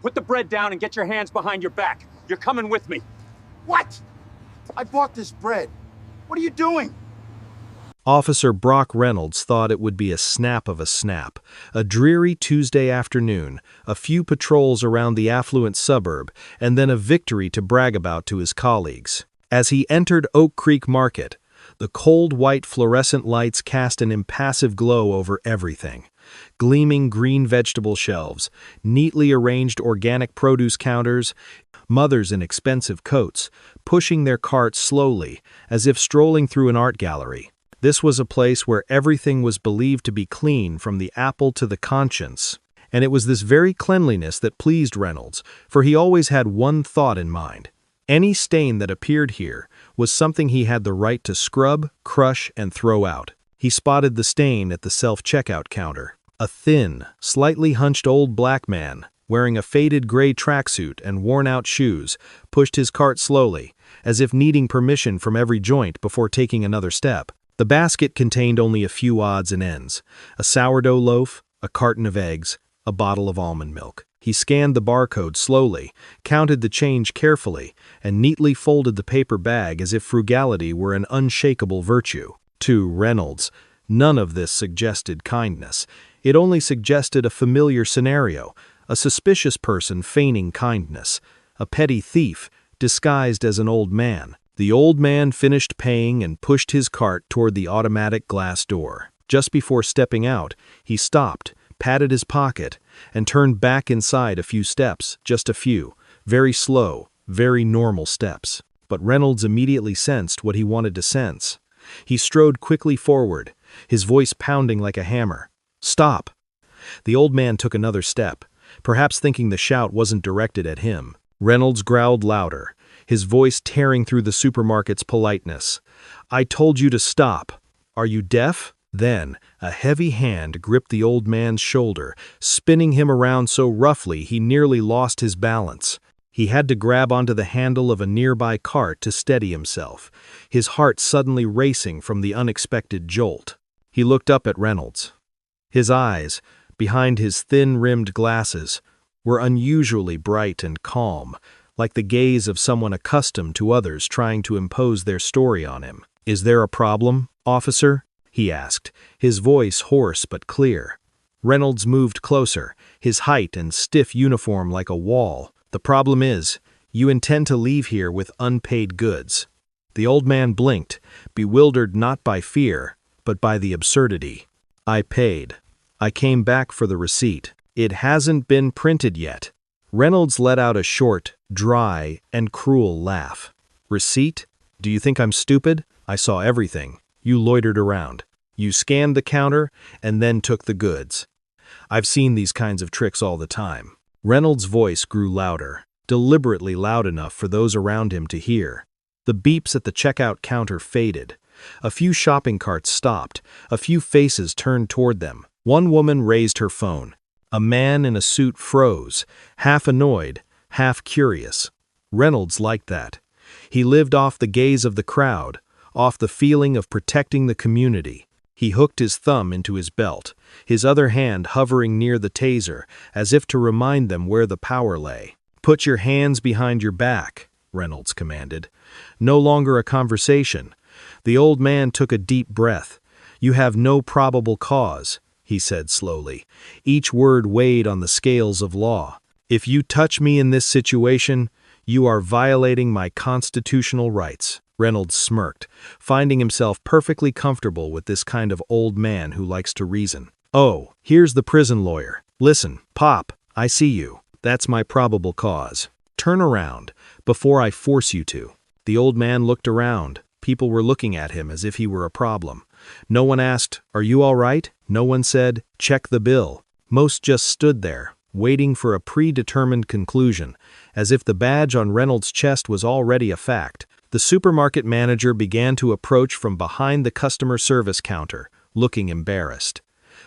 Put the bread down and get your hands behind your back. You're coming with me. What? I bought this bread. What are you doing? Officer Brock Reynolds thought it would be a snap of a snap. A dreary Tuesday afternoon, a few patrols around the affluent suburb, and then a victory to brag about to his colleagues. As he entered Oak Creek Market, the cold white fluorescent lights cast an impassive glow over everything. Gleaming green vegetable shelves, neatly arranged organic produce counters, mothers in expensive coats, pushing their carts slowly, as if strolling through an art gallery. This was a place where everything was believed to be clean from the apple to the conscience. And it was this very cleanliness that pleased Reynolds, for he always had one thought in mind. Any stain that appeared here was something he had the right to scrub, crush, and throw out. He spotted the stain at the self-checkout counter. A thin, slightly hunched old black man, wearing a faded gray tracksuit and worn-out shoes, pushed his cart slowly, as if needing permission from every joint before taking another step. The basket contained only a few odds and ends: a sourdough loaf, a carton of eggs, a bottle of almond milk. He scanned the barcode slowly, counted the change carefully, and neatly folded the paper bag as if frugality were an unshakable virtue. To Reynolds, none of this suggested kindness. It only suggested a familiar scenario, a suspicious person feigning kindness, a petty thief disguised as an old man. The old man finished paying and pushed his cart toward the automatic glass door. Just before stepping out, he stopped, patted his pocket, and turned back inside a few steps, just a few, very slow, very normal steps. But Reynolds immediately sensed what he wanted to sense. He strode quickly forward, his voice pounding like a hammer. "Stop!" The old man took another step, perhaps thinking the shout wasn't directed at him. Reynolds growled louder, his voice tearing through the supermarket's politeness. "I told you to stop. Are you deaf?" Then, a heavy hand gripped the old man's shoulder, spinning him around so roughly he nearly lost his balance. He had to grab onto the handle of a nearby cart to steady himself, his heart suddenly racing from the unexpected jolt. He looked up at Reynolds. His eyes, behind his thin-rimmed glasses, were unusually bright and calm, like the gaze of someone accustomed to others trying to impose their story on him. "Is there a problem, officer?" he asked, his voice hoarse but clear. Reynolds moved closer, his height and stiff uniform like a wall. "The problem is, you intend to leave here with unpaid goods." The old man blinked, bewildered not by fear, but by the absurdity. "I paid. I came back for the receipt. It hasn't been printed yet." Reynolds let out a short, dry, and cruel laugh. "Receipt? Do you think I'm stupid? I saw everything. You loitered around. You scanned the counter, and then took the goods. I've seen these kinds of tricks all the time." Reynolds' voice grew louder, deliberately loud enough for those around him to hear. The beeps at the checkout counter faded. A few shopping carts stopped, a few faces turned toward them. One woman raised her phone. A man in a suit froze, half annoyed, half curious. Reynolds liked that. He lived off the gaze of the crowd, off the feeling of protecting the community. He hooked his thumb into his belt, his other hand hovering near the taser, as if to remind them where the power lay. "Put your hands behind your back," Reynolds commanded. No longer a conversation. The old man took a deep breath. "You have no probable cause," he said slowly. Each word weighed on the scales of law. "If you touch me in this situation, you are violating my constitutional rights." Reynolds smirked, finding himself perfectly comfortable with this kind of old man who likes to reason. "Oh, here's the prison lawyer. Listen, Pop, I see you. That's my probable cause. Turn around, before I force you to." The old man looked around. People were looking at him as if he were a problem. No one asked, "Are you all right?" No one said, "Check the bill." Most just stood there, waiting for a predetermined conclusion, as if the badge on Reynolds' chest was already a fact. The supermarket manager began to approach from behind the customer service counter, looking embarrassed.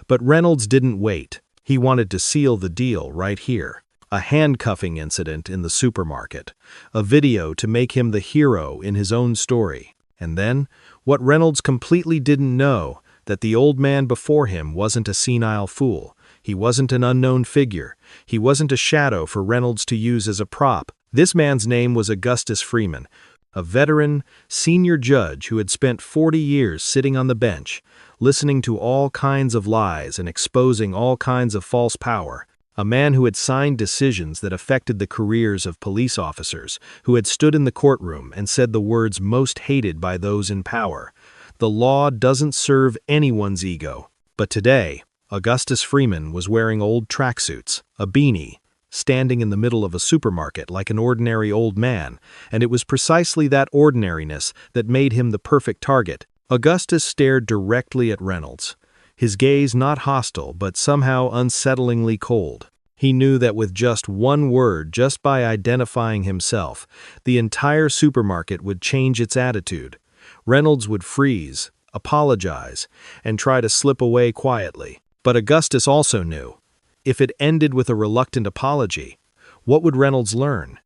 But Reynolds didn't wait. He wanted to seal the deal right here. A handcuffing incident in the supermarket. A video to make him the hero in his own story. And then, what Reynolds completely didn't know, that the old man before him wasn't a senile fool. He wasn't an unknown figure. He wasn't a shadow for Reynolds to use as a prop. This man's name was Augustus Freeman, a veteran, senior judge who had spent 40 years sitting on the bench, listening to all kinds of lies and exposing all kinds of false power. A man who had signed decisions that affected the careers of police officers, who had stood in the courtroom and said the words most hated by those in power. The law doesn't serve anyone's ego. But today, Augustus Freeman was wearing old tracksuits, a beanie, standing in the middle of a supermarket like an ordinary old man, and it was precisely that ordinariness that made him the perfect target. Augustus stared directly at Reynolds, his gaze not hostile but somehow unsettlingly cold. He knew that with just one word, just by identifying himself, the entire supermarket would change its attitude. Reynolds would freeze, apologize, and try to slip away quietly. But Augustus also knew, if it ended with a reluctant apology, what would Reynolds learn?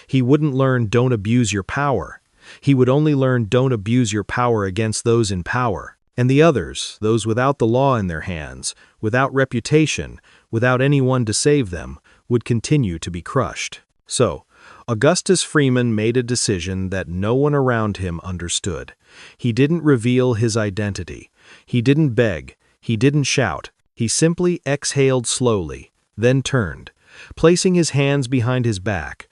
He wouldn't learn don't abuse your power. He would only learn don't abuse your power against those in power. And the others, those without the law in their hands, without reputation, without anyone to save them, would continue to be crushed. So, Augustus Freeman made a decision that no one around him understood. He didn't reveal his identity. He didn't beg. He didn't shout. He simply exhaled slowly, then turned, placing his hands behind his back,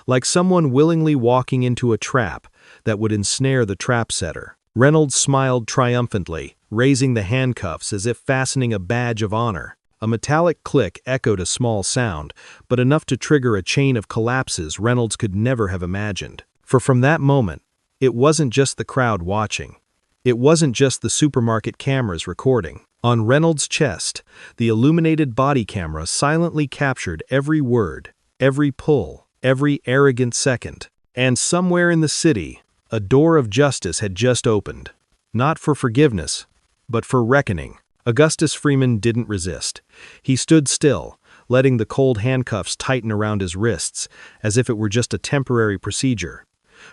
like someone willingly walking into a trap that would ensnare the trap setter. Reynolds smiled triumphantly, raising the handcuffs as if fastening a badge of honor. A metallic click echoed a small sound, but enough to trigger a chain of collapses Reynolds could never have imagined. For from that moment, it wasn't just the crowd watching. It wasn't just the supermarket cameras recording. On Reynolds' chest, the illuminated body camera silently captured every word, every pull, every arrogant second. And somewhere in the city, a door of justice had just opened. Not for forgiveness, but for reckoning. Augustus Freeman didn't resist. He stood still, letting the cold handcuffs tighten around his wrists, as if it were just a temporary procedure.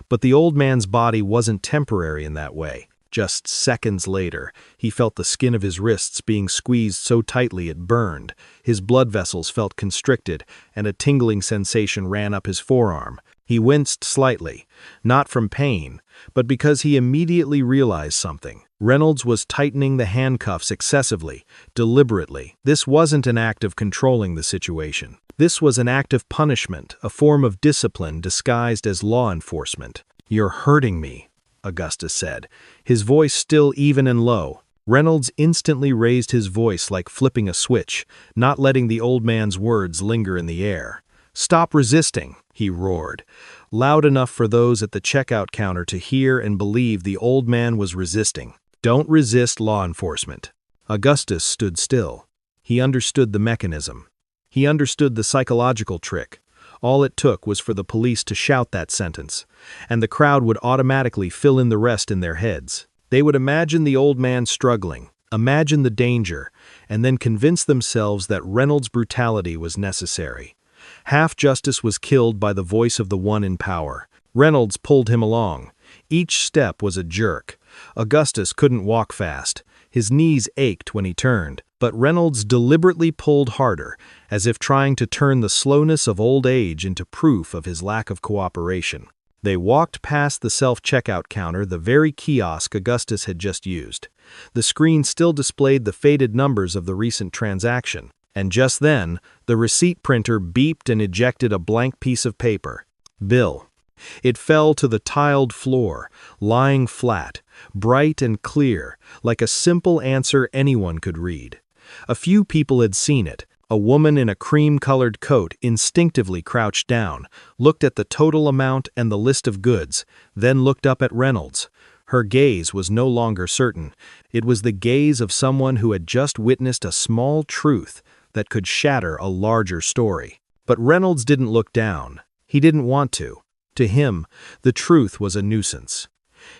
But the old man's body wasn't temporary in that way. Just seconds later, he felt the skin of his wrists being squeezed so tightly it burned. His blood vessels felt constricted, and a tingling sensation ran up his forearm. He winced slightly, not from pain, but because he immediately realized something. Reynolds was tightening the handcuffs excessively, deliberately. This wasn't an act of controlling the situation. This was an act of punishment, a form of discipline disguised as law enforcement. "You're hurting me," Augustus said, his voice still even and low. Reynolds instantly raised his voice like flipping a switch, not letting the old man's words linger in the air. "Stop resisting," he roared, loud enough for those at the checkout counter to hear and believe the old man was resisting. "Don't resist law enforcement." Augustus stood still. He understood the mechanism. He understood the psychological trick. All it took was for the police to shout that sentence, and the crowd would automatically fill in the rest in their heads. They would imagine the old man struggling, imagine the danger, and then convince themselves that Reynolds' brutality was necessary. Half justice was killed by the voice of the one in power. Reynolds pulled him along. Each step was a jerk. Augustus couldn't walk fast. His knees ached when he turned, but Reynolds deliberately pulled harder, as if trying to turn the slowness of old age into proof of his lack of cooperation. They walked past the self-checkout counter, the very kiosk Augustus had just used. The screen still displayed the faded numbers of the recent transaction. And just then, the receipt printer beeped and ejected a blank piece of paper. Bill. It fell to the tiled floor, lying flat, bright and clear, like a simple answer anyone could read. A few people had seen it. A woman in a cream-colored coat instinctively crouched down, looked at the total amount and the list of goods, then looked up at Reynolds. Her gaze was no longer certain. It was the gaze of someone who had just witnessed a small truth that could shatter a larger story. But Reynolds didn't look down. He didn't want to. To him, the truth was a nuisance.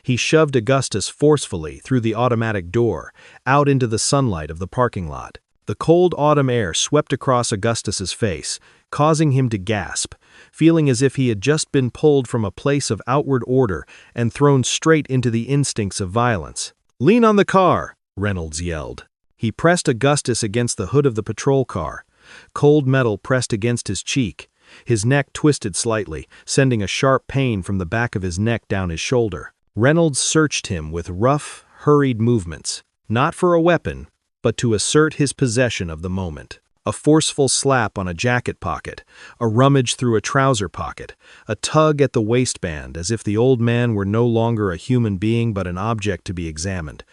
He shoved Augustus forcefully through the automatic door, out into the sunlight of the parking lot. The cold autumn air swept across Augustus's face, causing him to gasp, feeling as if he had just been pulled from a place of outward order and thrown straight into the instincts of violence. "Lean on the car," Reynolds yelled. He pressed Augustus against the hood of the patrol car. Cold metal pressed against his cheek. His neck twisted slightly, sending a sharp pain from the back of his neck down his shoulder. Reynolds searched him with rough, hurried movements, not for a weapon, but to assert his possession of the moment. A forceful slap on a jacket pocket, a rummage through a trouser pocket, a tug at the waistband as if the old man were no longer a human being but an object to be examined.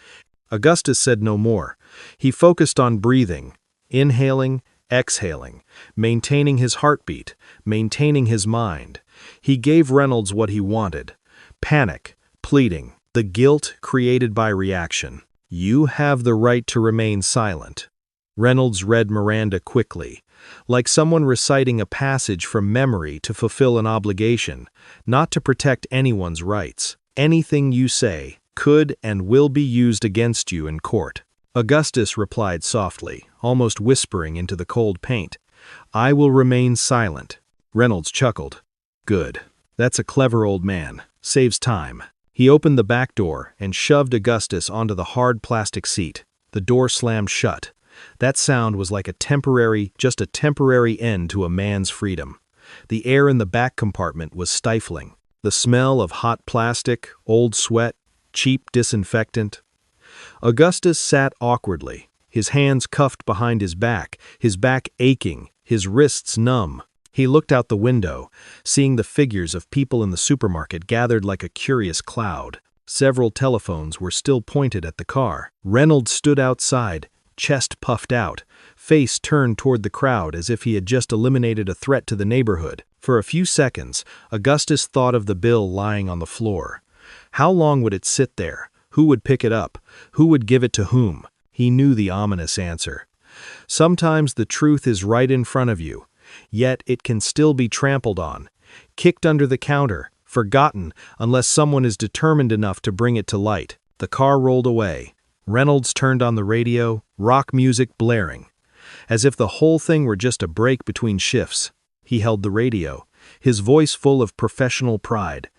Augustus said no more. He focused on breathing, inhaling, exhaling, maintaining his heartbeat, maintaining his mind. He gave Reynolds what he wanted: panic, pleading, the guilt created by reaction. "You have the right to remain silent." Reynolds read Miranda quickly, like someone reciting a passage from memory to fulfill an obligation, not to protect anyone's rights. "Anything you say could and will be used against you in court." Augustus replied softly, almost whispering into the cold paint, "I will remain silent." Reynolds chuckled. "Good. That's a clever old man. Saves time." He opened the back door and shoved Augustus onto the hard plastic seat. The door slammed shut. That sound was like just a temporary end to a man's freedom. The air in the back compartment was stifling. The smell of hot plastic, old sweat, cheap disinfectant. Augustus sat awkwardly, his hands cuffed behind his back aching, his wrists numb. He looked out the window, seeing the figures of people in the supermarket gathered like a curious cloud. Several telephones were still pointed at the car. Reynolds stood outside, chest puffed out, face turned toward the crowd as if he had just eliminated a threat to the neighborhood. For a few seconds, Augustus thought of the bill lying on the floor. How long would it sit there? Who would pick it up? Who would give it to whom? He knew the ominous answer. Sometimes the truth is right in front of you, yet it can still be trampled on, kicked under the counter, forgotten unless someone is determined enough to bring it to light. The car rolled away. Reynolds turned on the radio, rock music blaring. As if the whole thing were just a break between shifts. He held the radio, his voice full of professional pride.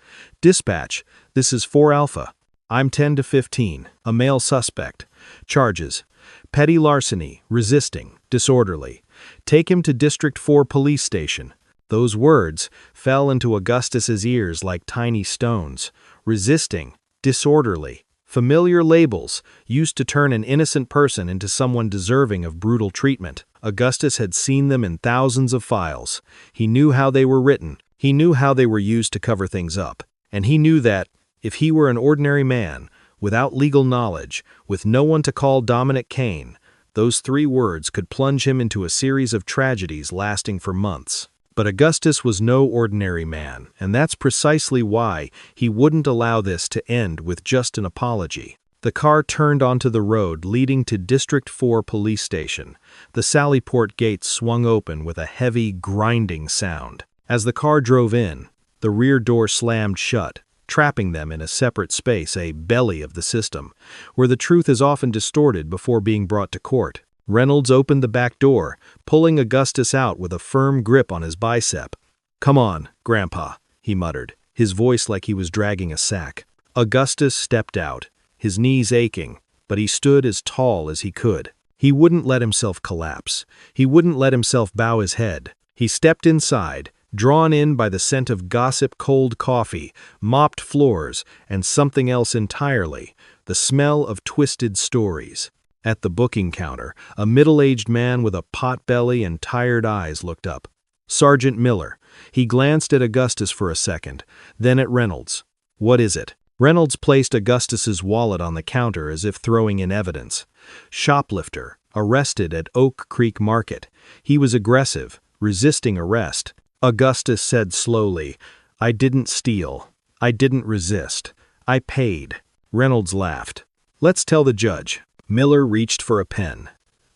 "Dispatch, this is 4 Alpha. I'm 10 to 15, a male suspect. Charges: petty larceny, resisting, disorderly. Take him to District 4 Police Station." Those words fell into Augustus's ears like tiny stones. Resisting, disorderly. Familiar labels, used to turn an innocent person into someone deserving of brutal treatment. Augustus had seen them in thousands of files. He knew how they were written. He knew how they were used to cover things up. And he knew that, if he were an ordinary man, without legal knowledge, with no one to call Dominic Kane, those 3 words could plunge him into a series of tragedies lasting for months. But Augustus was no ordinary man, and that's precisely why he wouldn't allow this to end with just an apology. The car turned onto the road leading to District 4 Police Station. The Sallyport gates swung open with a heavy, grinding sound. As the car drove in, the rear door slammed shut, trapping them in a separate space, a belly of the system, where the truth is often distorted before being brought to court. Reynolds opened the back door, pulling Augustus out with a firm grip on his bicep. "Come on, Grandpa," he muttered, his voice like he was dragging a sack. Augustus stepped out, his knees aching, but he stood as tall as he could. He wouldn't let himself collapse. He wouldn't let himself bow his head. He stepped inside, drawn in by the scent of gossip, cold coffee, mopped floors, and something else entirely, the smell of twisted stories. At the booking counter, a middle-aged man with a pot-belly and tired eyes looked up. Sergeant Miller. He glanced at Augustus for a second, then at Reynolds. "What is it?" Reynolds placed Augustus's wallet on the counter as if throwing in evidence. "Shoplifter, arrested at Oak Creek Market. He was aggressive, resisting arrest." Augustus said slowly, "I didn't steal. I didn't resist. I paid." Reynolds laughed. "Let's tell the judge." Miller reached for a pen.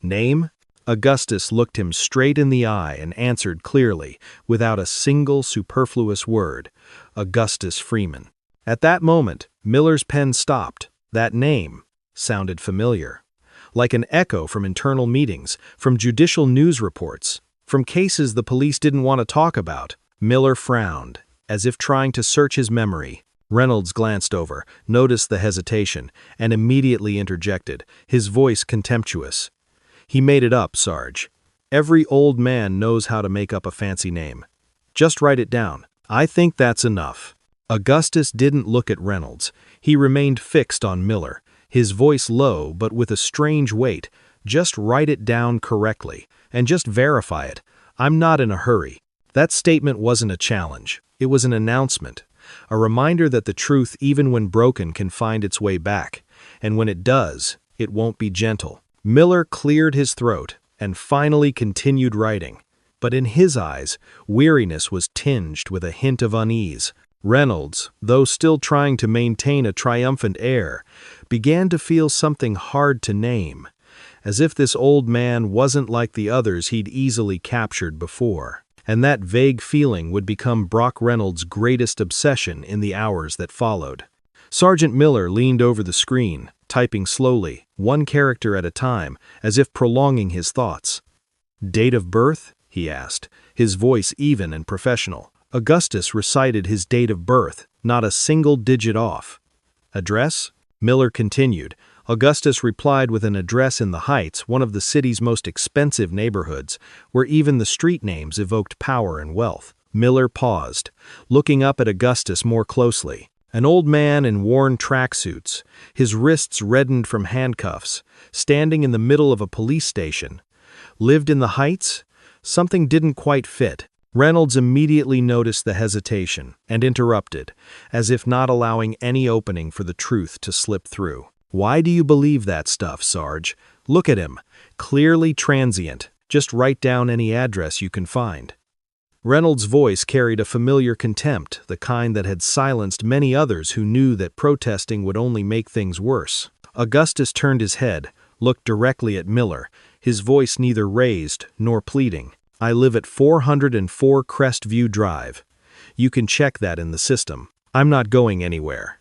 "Name?" Augustus looked him straight in the eye and answered clearly, without a single superfluous word, "Augustus Freeman." At that moment, Miller's pen stopped. That name sounded familiar. Like an echo from internal meetings, from judicial news reports, from cases the police didn't want to talk about. Miller frowned, as if trying to search his memory. Reynolds glanced over, noticed the hesitation, and immediately interjected, his voice contemptuous. "He made it up, Sarge. Every old man knows how to make up a fancy name. Just write it down. I think that's enough." Augustus didn't look at Reynolds. He remained fixed on Miller, his voice low but with a strange weight. "Just write it down correctly, and just verify it. I'm not in a hurry." That statement wasn't a challenge. It was an announcement. A reminder that the truth, even when broken, can find its way back. And when it does, it won't be gentle. Miller cleared his throat and finally continued writing. But in his eyes, weariness was tinged with a hint of unease. Reynolds, though still trying to maintain a triumphant air, began to feel something hard to name, as if this old man wasn't like the others he'd easily captured before. And that vague feeling would become Brock Reynolds' greatest obsession in the hours that followed. Sergeant Miller leaned over the screen, typing slowly, one character at a time, as if prolonging his thoughts. "Date of birth?" he asked, his voice even and professional. Augustus recited his date of birth, not a single digit off. "Address?" Miller continued. Augustus replied with an address in the Heights, one of the city's most expensive neighborhoods, where even the street names evoked power and wealth. Miller paused, looking up at Augustus more closely. An old man in worn tracksuits, his wrists reddened from handcuffs, standing in the middle of a police station. Lived in the Heights? Something didn't quite fit. Reynolds immediately noticed the hesitation and interrupted, as if not allowing any opening for the truth to slip through. "Why do you believe that stuff, Sarge? Look at him. Clearly transient. Just write down any address you can find." Reynolds' voice carried a familiar contempt, the kind that had silenced many others who knew that protesting would only make things worse. Augustus turned his head, looked directly at Miller, his voice neither raised nor pleading. "I live at 404 Crestview Drive. You can check that in the system. I'm not going anywhere."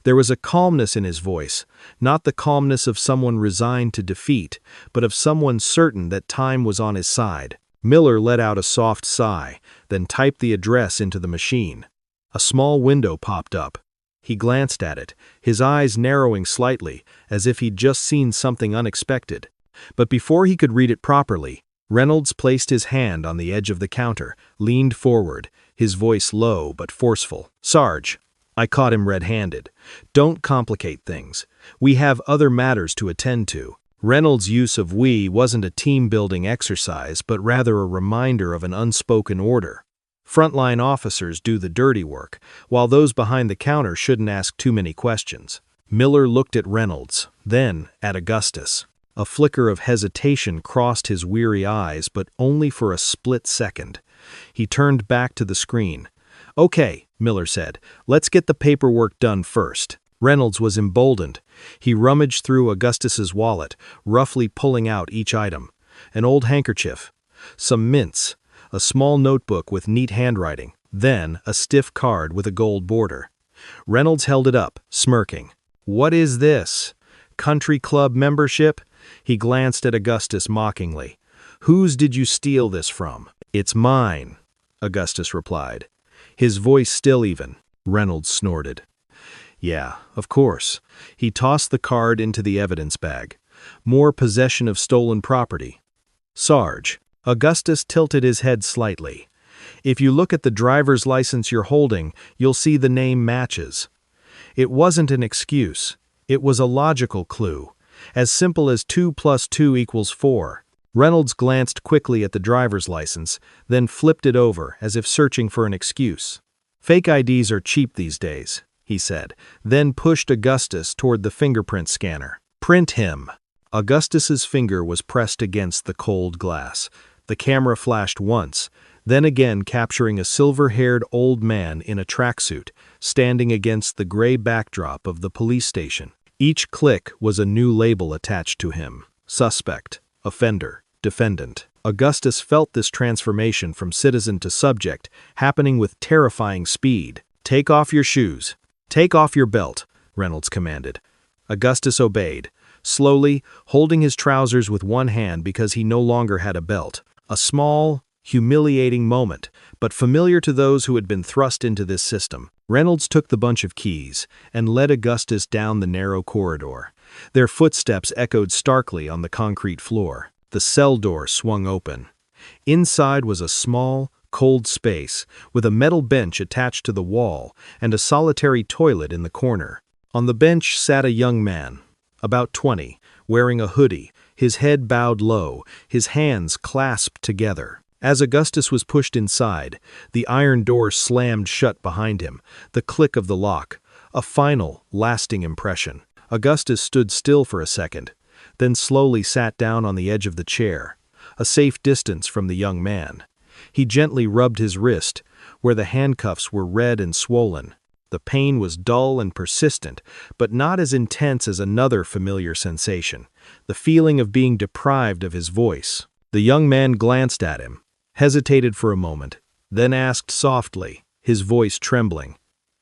There was a calmness in his voice, not the calmness of someone resigned to defeat, but of someone certain that time was on his side. Miller let out a soft sigh, then typed the address into the machine. A small window popped up. He glanced at it, his eyes narrowing slightly, as if he'd just seen something unexpected. But before he could read it properly, Reynolds placed his hand on the edge of the counter, leaned forward, his voice low but forceful. "Sarge, I caught him red-handed. Don't complicate things. We have other matters to attend to." Reynolds' use of "we" wasn't a team-building exercise, but rather a reminder of an unspoken order. Frontline officers do the dirty work, while those behind the counter shouldn't ask too many questions. Miller looked at Reynolds, then at Augustus. A flicker of hesitation crossed his weary eyes, but only for a split second. He turned back to the screen. "Okay," Miller said, "let's get the paperwork done first." Reynolds was emboldened. He rummaged through Augustus's wallet, roughly pulling out each item. An old handkerchief, some mints, a small notebook with neat handwriting, then a stiff card with a gold border. Reynolds held it up, smirking. "What is this? Country club membership?" He glanced at Augustus mockingly. "Whose did you steal this from?" "It's mine," Augustus replied. His voice still even. Reynolds snorted. "Yeah, of course." He tossed the card into the evidence bag. "More possession of stolen property." "Sarge," Augustus tilted his head slightly. "If you look at the driver's license you're holding, you'll see the name matches." It wasn't an excuse. It was a logical clue. As simple as 2 + 2 = 4. Reynolds glanced quickly at the driver's license, then flipped it over as if searching for an excuse. "Fake IDs are cheap these days," he said, then pushed Augustus toward the fingerprint scanner. "Print him." Augustus's finger was pressed against the cold glass. The camera flashed once, then again capturing a silver-haired old man in a tracksuit, standing against the gray backdrop of the police station. Each click was a new label attached to him: suspect, offender, defendant. Augustus felt this transformation from citizen to subject happening with terrifying speed. "Take off your shoes. Take off your belt," Reynolds commanded. Augustus obeyed, slowly, holding his trousers with one hand because he no longer had a belt. A small, humiliating moment, but familiar to those who had been thrust into this system. Reynolds took the bunch of keys and led Augustus down the narrow corridor. Their footsteps echoed starkly on the concrete floor. The cell door swung open. Inside was a small, cold space with a metal bench attached to the wall and a solitary toilet in the corner. On the bench sat a young man, about 20, wearing a hoodie, his head bowed low, his hands clasped together. As Augustus was pushed inside, the iron door slammed shut behind him, the click of the lock, a final, lasting impression. Augustus stood still for a second, then slowly sat down on the edge of the chair, a safe distance from the young man. He gently rubbed his wrist, where the handcuffs were red and swollen. The pain was dull and persistent, but not as intense as another familiar sensation, the feeling of being deprived of his voice. The young man glanced at him, hesitated for a moment, then asked softly, his voice trembling,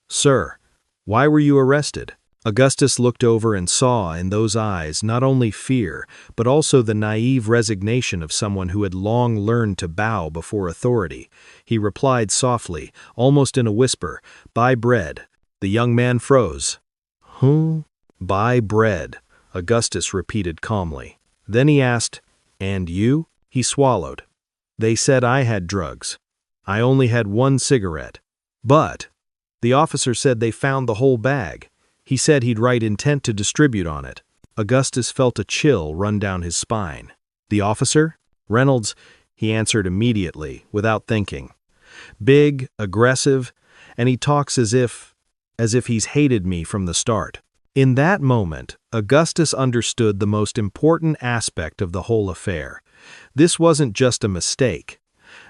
"Sir, why were you arrested?" Augustus looked over and saw in those eyes not only fear, but also the naive resignation of someone who had long learned to bow before authority. He replied softly, almost in a whisper, "Buy bread." The young man froze. "Who? Buy bread," Augustus repeated calmly. Then he asked, "And you?" He swallowed. "They said I had drugs. I only had one cigarette. But the officer said they found the whole bag. He said he'd write intent to distribute on it." Augustus felt a chill run down his spine. "The officer? Reynolds," he answered immediately, without thinking. "Big, aggressive, and he talks as if he's hated me from the start." In that moment, Augustus understood the most important aspect of the whole affair. This wasn't just a mistake,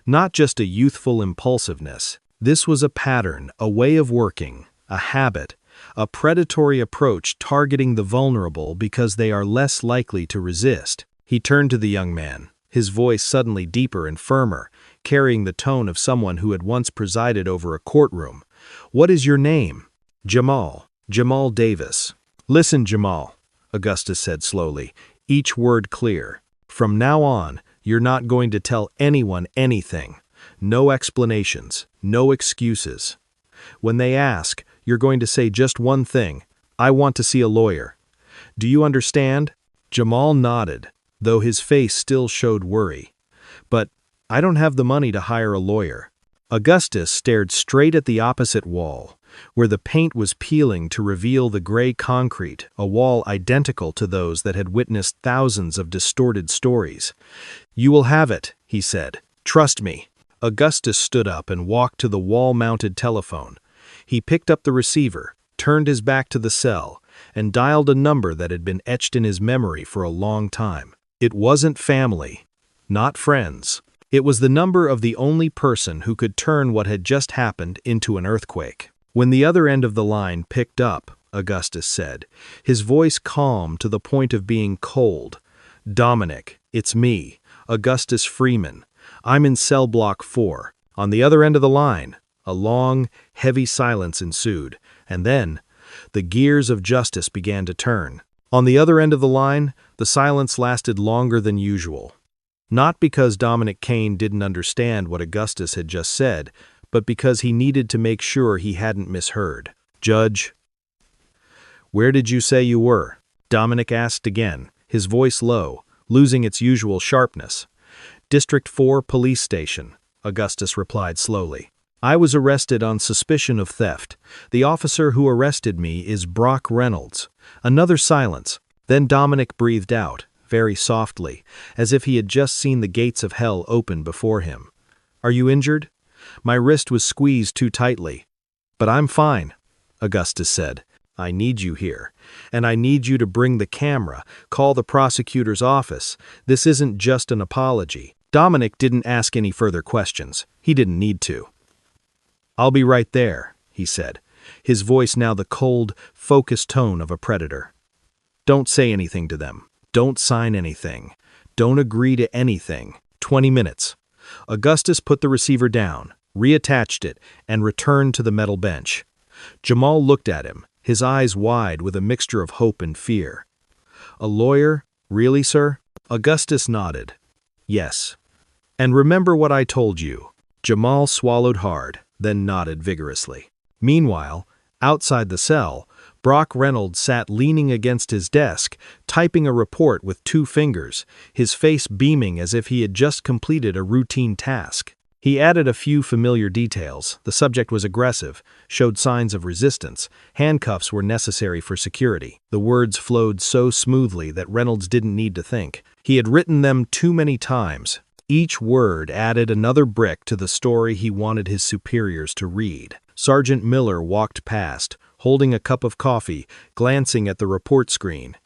not just a youthful impulsiveness. This was a pattern, a way of working, a habit, a predatory approach targeting the vulnerable because they are less likely to resist. He turned to the young man, his voice suddenly deeper and firmer, carrying the tone of someone who had once presided over a courtroom. "What is your name?" "Jamal Davis." "Listen, Jamal," Augustus said slowly, each word clear. "From now on, you're not going to tell anyone anything. No explanations, no excuses. When they ask, you're going to say just one thing: I want to see a lawyer. Do you understand?" Jamal nodded, though his face still showed worry. "But I don't have the money to hire a lawyer." Augustus stared straight at the opposite wall, where the paint was peeling to reveal the gray concrete, a wall identical to those that had witnessed thousands of distorted stories. "You will have it," he said. "Trust me." Augustus stood up and walked to the wall-mounted telephone. He picked up the receiver, turned his back to the cell, and dialed a number that had been etched in his memory for a long time. It wasn't family, not friends. It was the number of the only person who could turn what had just happened into an earthquake. When the other end of the line picked up, Augustus said, his voice calm to the point of being cold, "Dominic, it's me, Augustus Freeman. I'm in cell block 4. On the other end of the line." A long, heavy silence ensued, and then the gears of justice began to turn. On the other end of the line, the silence lasted longer than usual. Not because Dominic Kane didn't understand what Augustus had just said, but because he needed to make sure he hadn't misheard. "Judge, where did you say you were?" Dominic asked again, his voice low, losing its usual sharpness. "District 4 Police Station," Augustus replied slowly. "I was arrested on suspicion of theft. The officer who arrested me is Brock Reynolds." Another silence. Then Dominic breathed out, very softly, as if he had just seen the gates of hell open before him. "Are you injured?" "My wrist was squeezed too tightly." "But I'm fine," Augustus said. "I need you here. And I need you to bring the camera, call the prosecutor's office. This isn't just an apology." Dominic didn't ask any further questions. He didn't need to. "I'll be right there," he said, his voice now the cold, focused tone of a predator. "Don't say anything to them. Don't sign anything. Don't agree to anything. 20 minutes. Augustus put the receiver down, reattached it, and returned to the metal bench. Jamal looked at him, his eyes wide with a mixture of hope and fear. "A lawyer? Really, sir?" Augustus nodded. "Yes. And remember what I told you." Jamal swallowed hard, then nodded vigorously. Meanwhile, outside the cell, Brock Reynolds sat leaning against his desk, typing a report with 2 fingers, his face beaming as if he had just completed a routine task. He added a few familiar details. The subject was aggressive, showed signs of resistance. Handcuffs were necessary for security. The words flowed so smoothly that Reynolds didn't need to think. He had written them too many times. Each word added another brick to the story he wanted his superiors to read. Sergeant Miller walked past, holding a cup of coffee, glancing at the report screen.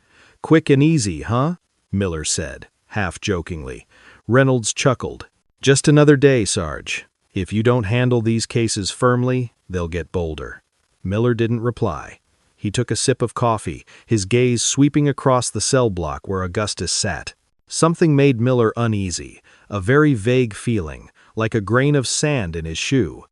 "Quick and easy, huh?" Miller said, half-jokingly. Reynolds chuckled. "Just another day, Sarge. If you don't handle these cases firmly, they'll get bolder." Miller didn't reply. He took a sip of coffee, his gaze sweeping across the cell block where Augustus sat. Something made Miller uneasy, a very vague feeling, like a grain of sand in his shoe.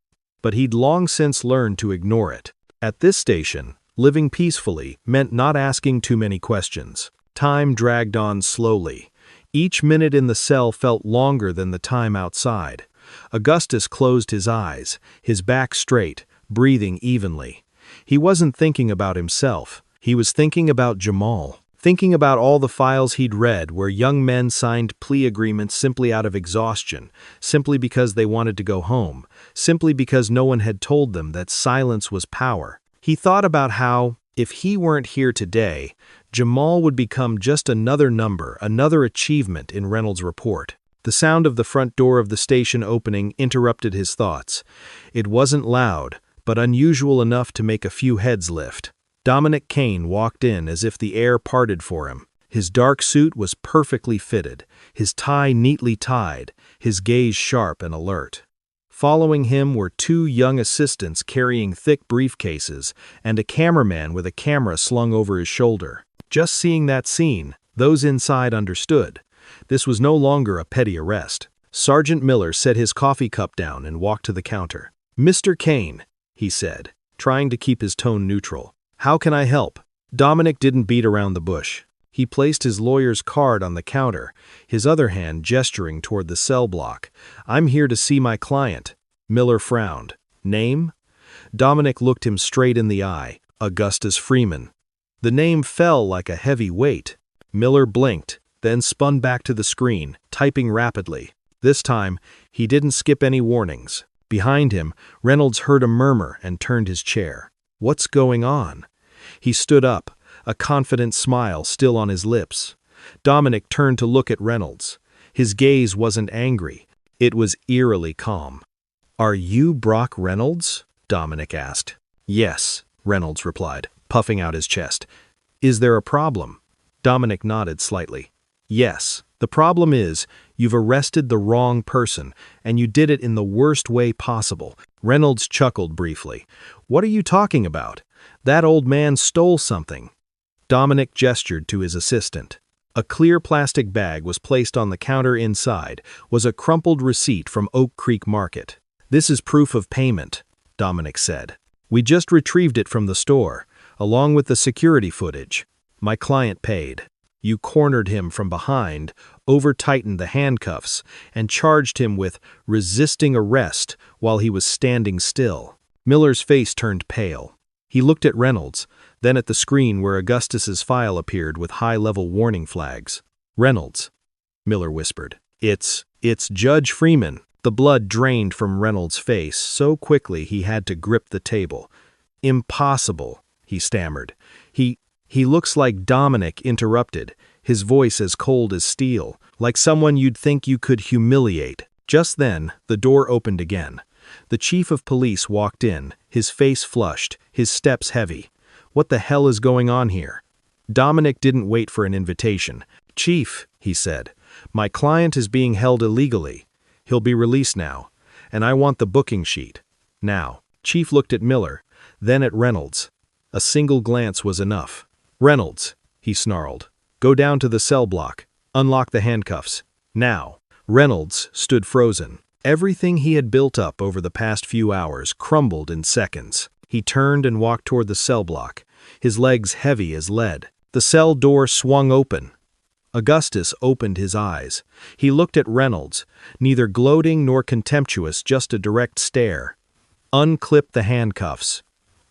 But he'd long since learned to ignore it. At this station, living peacefully meant not asking too many questions. Time dragged on slowly. Each minute in the cell felt longer than the time outside. Augustus closed his eyes, his back straight, breathing evenly. He wasn't thinking about himself. He was thinking about Jamal. Thinking about all the files he'd read where young men signed plea agreements simply out of exhaustion, simply because they wanted to go home, simply because no one had told them that silence was power. He thought about how, if he weren't here today, Jamal would become just another number, another achievement in Reynolds' report. The sound of the front door of the station opening interrupted his thoughts. It wasn't loud, but unusual enough to make a few heads lift. Dominic Kane walked in as if the air parted for him. His dark suit was perfectly fitted, his tie neatly tied, his gaze sharp and alert. Following him were 2 young assistants carrying thick briefcases and a cameraman with a camera slung over his shoulder. Just seeing that scene, those inside understood. This was no longer a petty arrest. Sergeant Miller set his coffee cup down and walked to the counter. "Mr. Kane," he said, trying to keep his tone neutral. "How can I help?" Dominic didn't beat around the bush. He placed his lawyer's card on the counter, his other hand gesturing toward the cell block. "I'm here to see my client." Miller frowned. "Name?" Dominic looked him straight in the eye. "Augustus Freeman." The name fell like a heavy weight. Miller blinked, then spun back to the screen, typing rapidly. This time, he didn't skip any warnings. Behind him, Reynolds heard a murmur and turned his chair. What's going on? He stood up, a confident smile still on his lips. Dominic turned to look at Reynolds. His gaze wasn't angry. It was eerily calm. "Are you Brock Reynolds?" Dominic asked. "Yes," Reynolds replied, puffing out his chest. "Is there a problem?" Dominic nodded slightly. "Yes. The problem is, you've arrested the wrong person, and you did it in the worst way possible." Reynolds chuckled briefly. "What are you talking about? That old man stole something." Dominic gestured to his assistant. A clear plastic bag was placed on the counter. Inside was a crumpled receipt from Oak Creek Market. "This is proof of payment," Dominic said. "We just retrieved it from the store, along with the security footage. My client paid. You cornered him from behind, over-tightened the handcuffs, and charged him with resisting arrest while he was standing still." Miller's face turned pale. He looked at Reynolds, then at the screen where Augustus's file appeared with high-level warning flags. "Reynolds," Miller whispered. It's Judge Freeman." The blood drained from Reynolds' face so quickly he had to grip the table. "Impossible," he stammered. He looks like." Dominic interrupted, his voice as cold as steel, like someone you'd think you could humiliate. Just then, the door opened again. The chief of police walked in, his face flushed, his steps heavy. "What the hell is going on here?" Dominic didn't wait for an invitation. "Chief," he said, "my client is being held illegally. He'll be released now, and I want the booking sheet. Now." Chief looked at Miller, then at Reynolds. A single glance was enough. "Reynolds," he snarled, "go down to the cell block. Unlock the handcuffs. Now." Reynolds stood frozen. Everything he had built up over the past few hours crumbled in seconds. He turned and walked toward the cell block, his legs heavy as lead. The cell door swung open. Augustus opened his eyes. He looked at Reynolds, neither gloating nor contemptuous, just a direct stare. "Unclip the handcuffs,"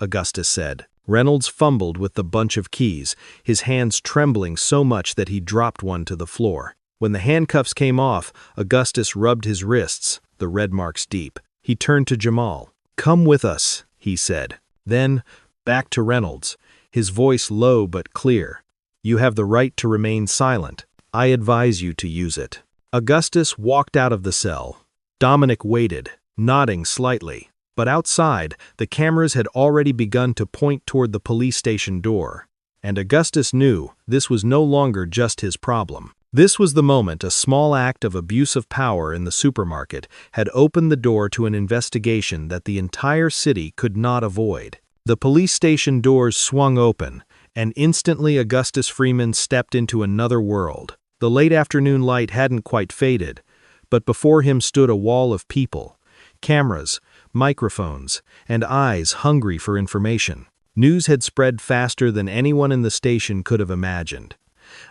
Augustus said. Reynolds fumbled with the bunch of keys, his hands trembling so much that he dropped one to the floor. When the handcuffs came off, Augustus rubbed his wrists, the red marks deep. He turned to Jamal. "Come with us," he said. Then, back to Reynolds, his voice low but clear. "You have the right to remain silent. I advise you to use it." Augustus walked out of the cell. Dominic waited, nodding slightly. But outside, the cameras had already begun to point toward the police station door. And Augustus knew this was no longer just his problem. This was the moment a small act of abuse of power in the supermarket had opened the door to an investigation that the entire city could not avoid. The police station doors swung open, and instantly Augustus Freeman stepped into another world. The late afternoon light hadn't quite faded, but before him stood a wall of people, cameras, microphones, and eyes hungry for information. News had spread faster than anyone in the station could have imagined.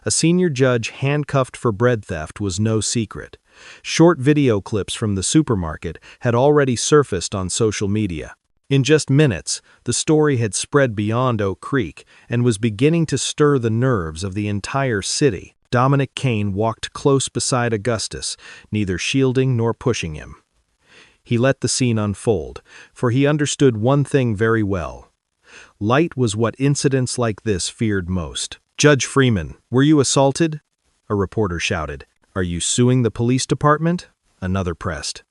A senior judge handcuffed for bread theft was no secret. Short video clips from the supermarket had already surfaced on social media. In just minutes, the story had spread beyond Oak Creek and was beginning to stir the nerves of the entire city. Dominic Kane walked close beside Augustus, neither shielding nor pushing him. He let the scene unfold, for he understood one thing very well. Light was what incidents like this feared most. "Judge Freeman, were you assaulted?" A reporter shouted. "Are you suing the police department?" Another pressed.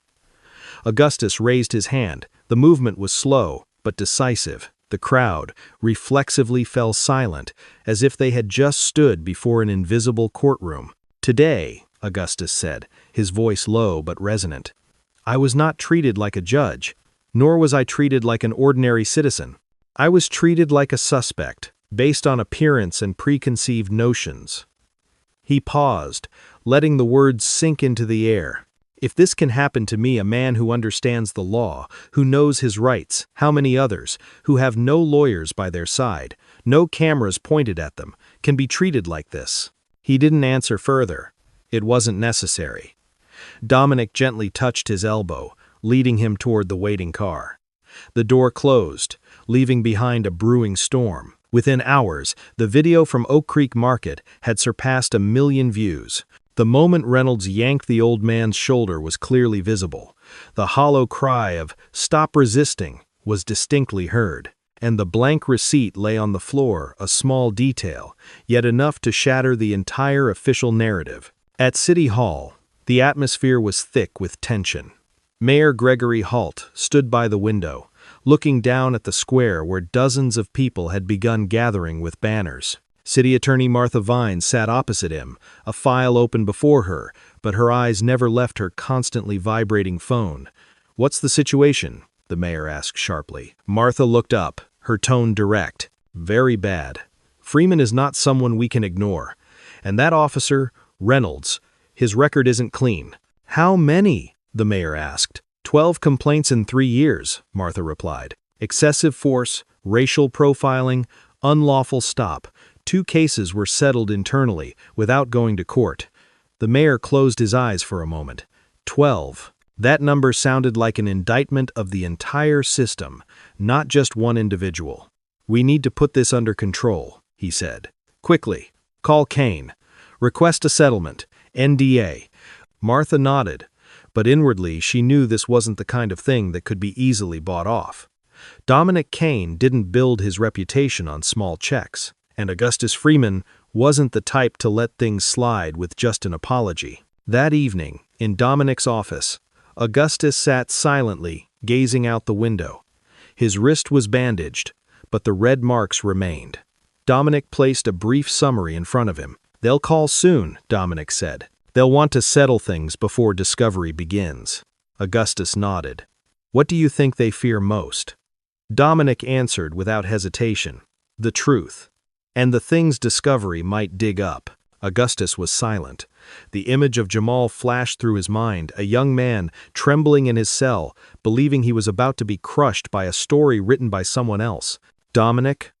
Augustus raised his hand. The movement was slow, but decisive. The crowd reflexively fell silent, as if they had just stood before an invisible courtroom. "Today," Augustus said, his voice low but resonant, "I was not treated like a judge, nor was I treated like an ordinary citizen. I was treated like a suspect, based on appearance and preconceived notions." He paused, letting the words sink into the air. "If this can happen to me, a man who understands the law, who knows his rights, how many others, who have no lawyers by their side, no cameras pointed at them, can be treated like this?" He didn't answer further. It wasn't necessary. Dominic gently touched his elbow, leading him toward the waiting car. The door closed, leaving behind a brewing storm. Within hours, the video from Oak Creek Market had surpassed 1 million views. The moment Reynolds yanked the old man's shoulder was clearly visible. The hollow cry of "Stop resisting" was distinctly heard. And the blank receipt lay on the floor, a small detail, yet enough to shatter the entire official narrative. At City Hall, the atmosphere was thick with tension. Mayor Gregory Halt stood by the window, looking down at the square where dozens of people had begun gathering with banners. City Attorney Martha Vines sat opposite him, a file open before her, but her eyes never left her constantly vibrating phone. "What's the situation?" the mayor asked sharply. Martha looked up, her tone direct. "Very bad. Freeman is not someone we can ignore. And that officer, Reynolds, his record isn't clean." "How many?" the mayor asked. 12 complaints in 3 years, Martha replied. "Excessive force, racial profiling, unlawful stop. 2 cases were settled internally, without going to court." The mayor closed his eyes for a moment. 12. That number sounded like an indictment of the entire system, not just one individual. "We need to put this under control," he said. "Quickly. Call Kane. Request a settlement. NDA." Martha nodded, but inwardly she knew this wasn't the kind of thing that could be easily bought off. Dominic Kane didn't build his reputation on small checks, and Augustus Freeman wasn't the type to let things slide with just an apology. That evening, in Dominic's office, Augustus sat silently, gazing out the window. His wrist was bandaged, but the red marks remained. Dominic placed a brief summary in front of him. "They'll call soon," Dominic said. "They'll want to settle things before discovery begins." Augustus nodded. "What do you think they fear most?" Dominic answered without hesitation. "The truth. And the things discovery might dig up." Augustus was silent. The image of Jamal flashed through his mind, a young man, trembling in his cell, believing he was about to be crushed by a story written by someone else. "Dominic,"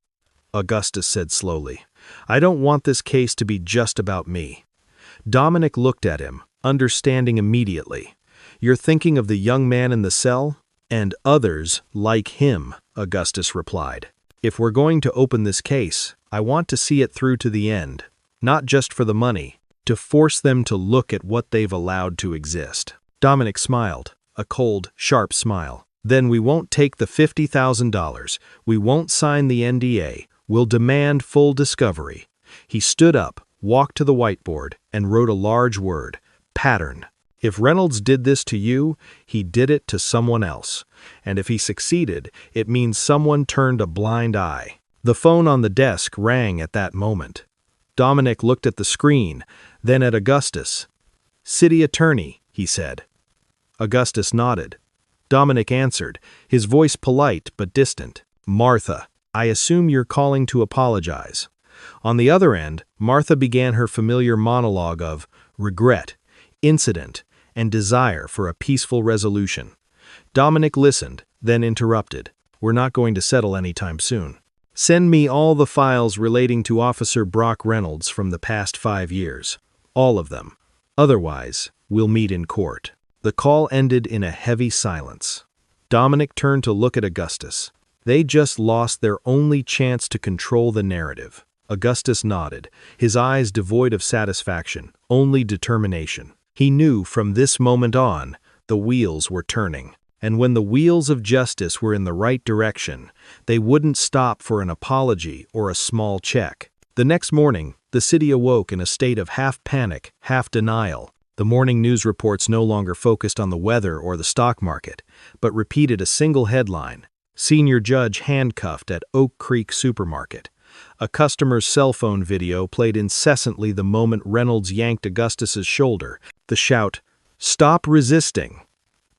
Augustus said slowly, "I don't want this case to be just about me." Dominic looked at him, understanding immediately. "You're thinking of the young man in the cell? "And others like him," Augustus replied. "If we're going to open this case, I want to see it through to the end, not just for the money, to force them to look at what they've allowed to exist." Dominic smiled, a cold, sharp smile. "Then we won't take the $50,000. We won't sign the NDA. We'll demand full discovery." He stood up, walked to the whiteboard, and wrote a large word, "Pattern." If Reynolds did this to you, he did it to someone else. And if he succeeded, it means someone turned a blind eye. The phone on the desk rang at that moment. Dominic looked at the screen, then at Augustus. "City Attorney," he said. Augustus nodded. Dominic answered, his voice polite but distant. "Martha, I assume you're calling to apologize." On the other end, Martha began her familiar monologue of regret, incident, and desire for a peaceful resolution. Dominic listened, then interrupted. "We're not going to settle anytime soon. Send me all the files relating to Officer Brock Reynolds from the past 5 years. All of them. Otherwise, we'll meet in court." The call ended in a heavy silence. Dominic turned to look at Augustus. They just lost their only chance to control the narrative. Augustus nodded, his eyes devoid of satisfaction, only determination. He knew from this moment on, the wheels were turning. And when the wheels of justice were in the right direction, they wouldn't stop for an apology or a small check. The next morning, the city awoke in a state of half panic, half denial. The morning news reports no longer focused on the weather or the stock market, but repeated a single headline: "Senior Judge Handcuffed at Oak Creek Supermarket." A customer's cell phone video played incessantly the moment Reynolds yanked Augustus's shoulder, the shout, "Stop resisting,"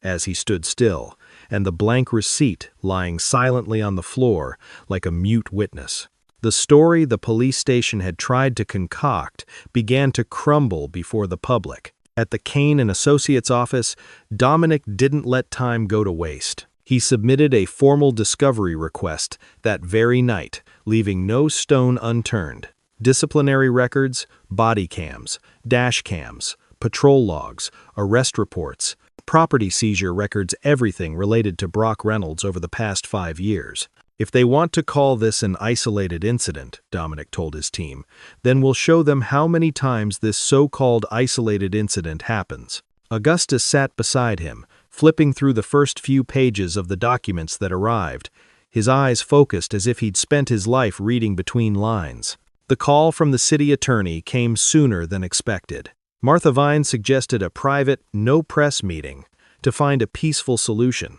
as he stood still, and the blank receipt lying silently on the floor like a mute witness. The story the police station had tried to concoct began to crumble before the public. At the Kane and Associates office, Dominic didn't let time go to waste. He submitted a formal discovery request that very night, leaving no stone unturned. Disciplinary records, body cams, dash cams, patrol logs, arrest reports, property seizure records, everything related to Brock Reynolds over the past 5 years. "If they want to call this an isolated incident," Dominic told his team, "then we'll show them how many times this so-called isolated incident happens." Augustus sat beside him, flipping through the first few pages of the documents that arrived, his eyes focused as if he'd spent his life reading between lines. The call from the city attorney came sooner than expected. Martha Vine suggested a private, no-press meeting to find a peaceful solution.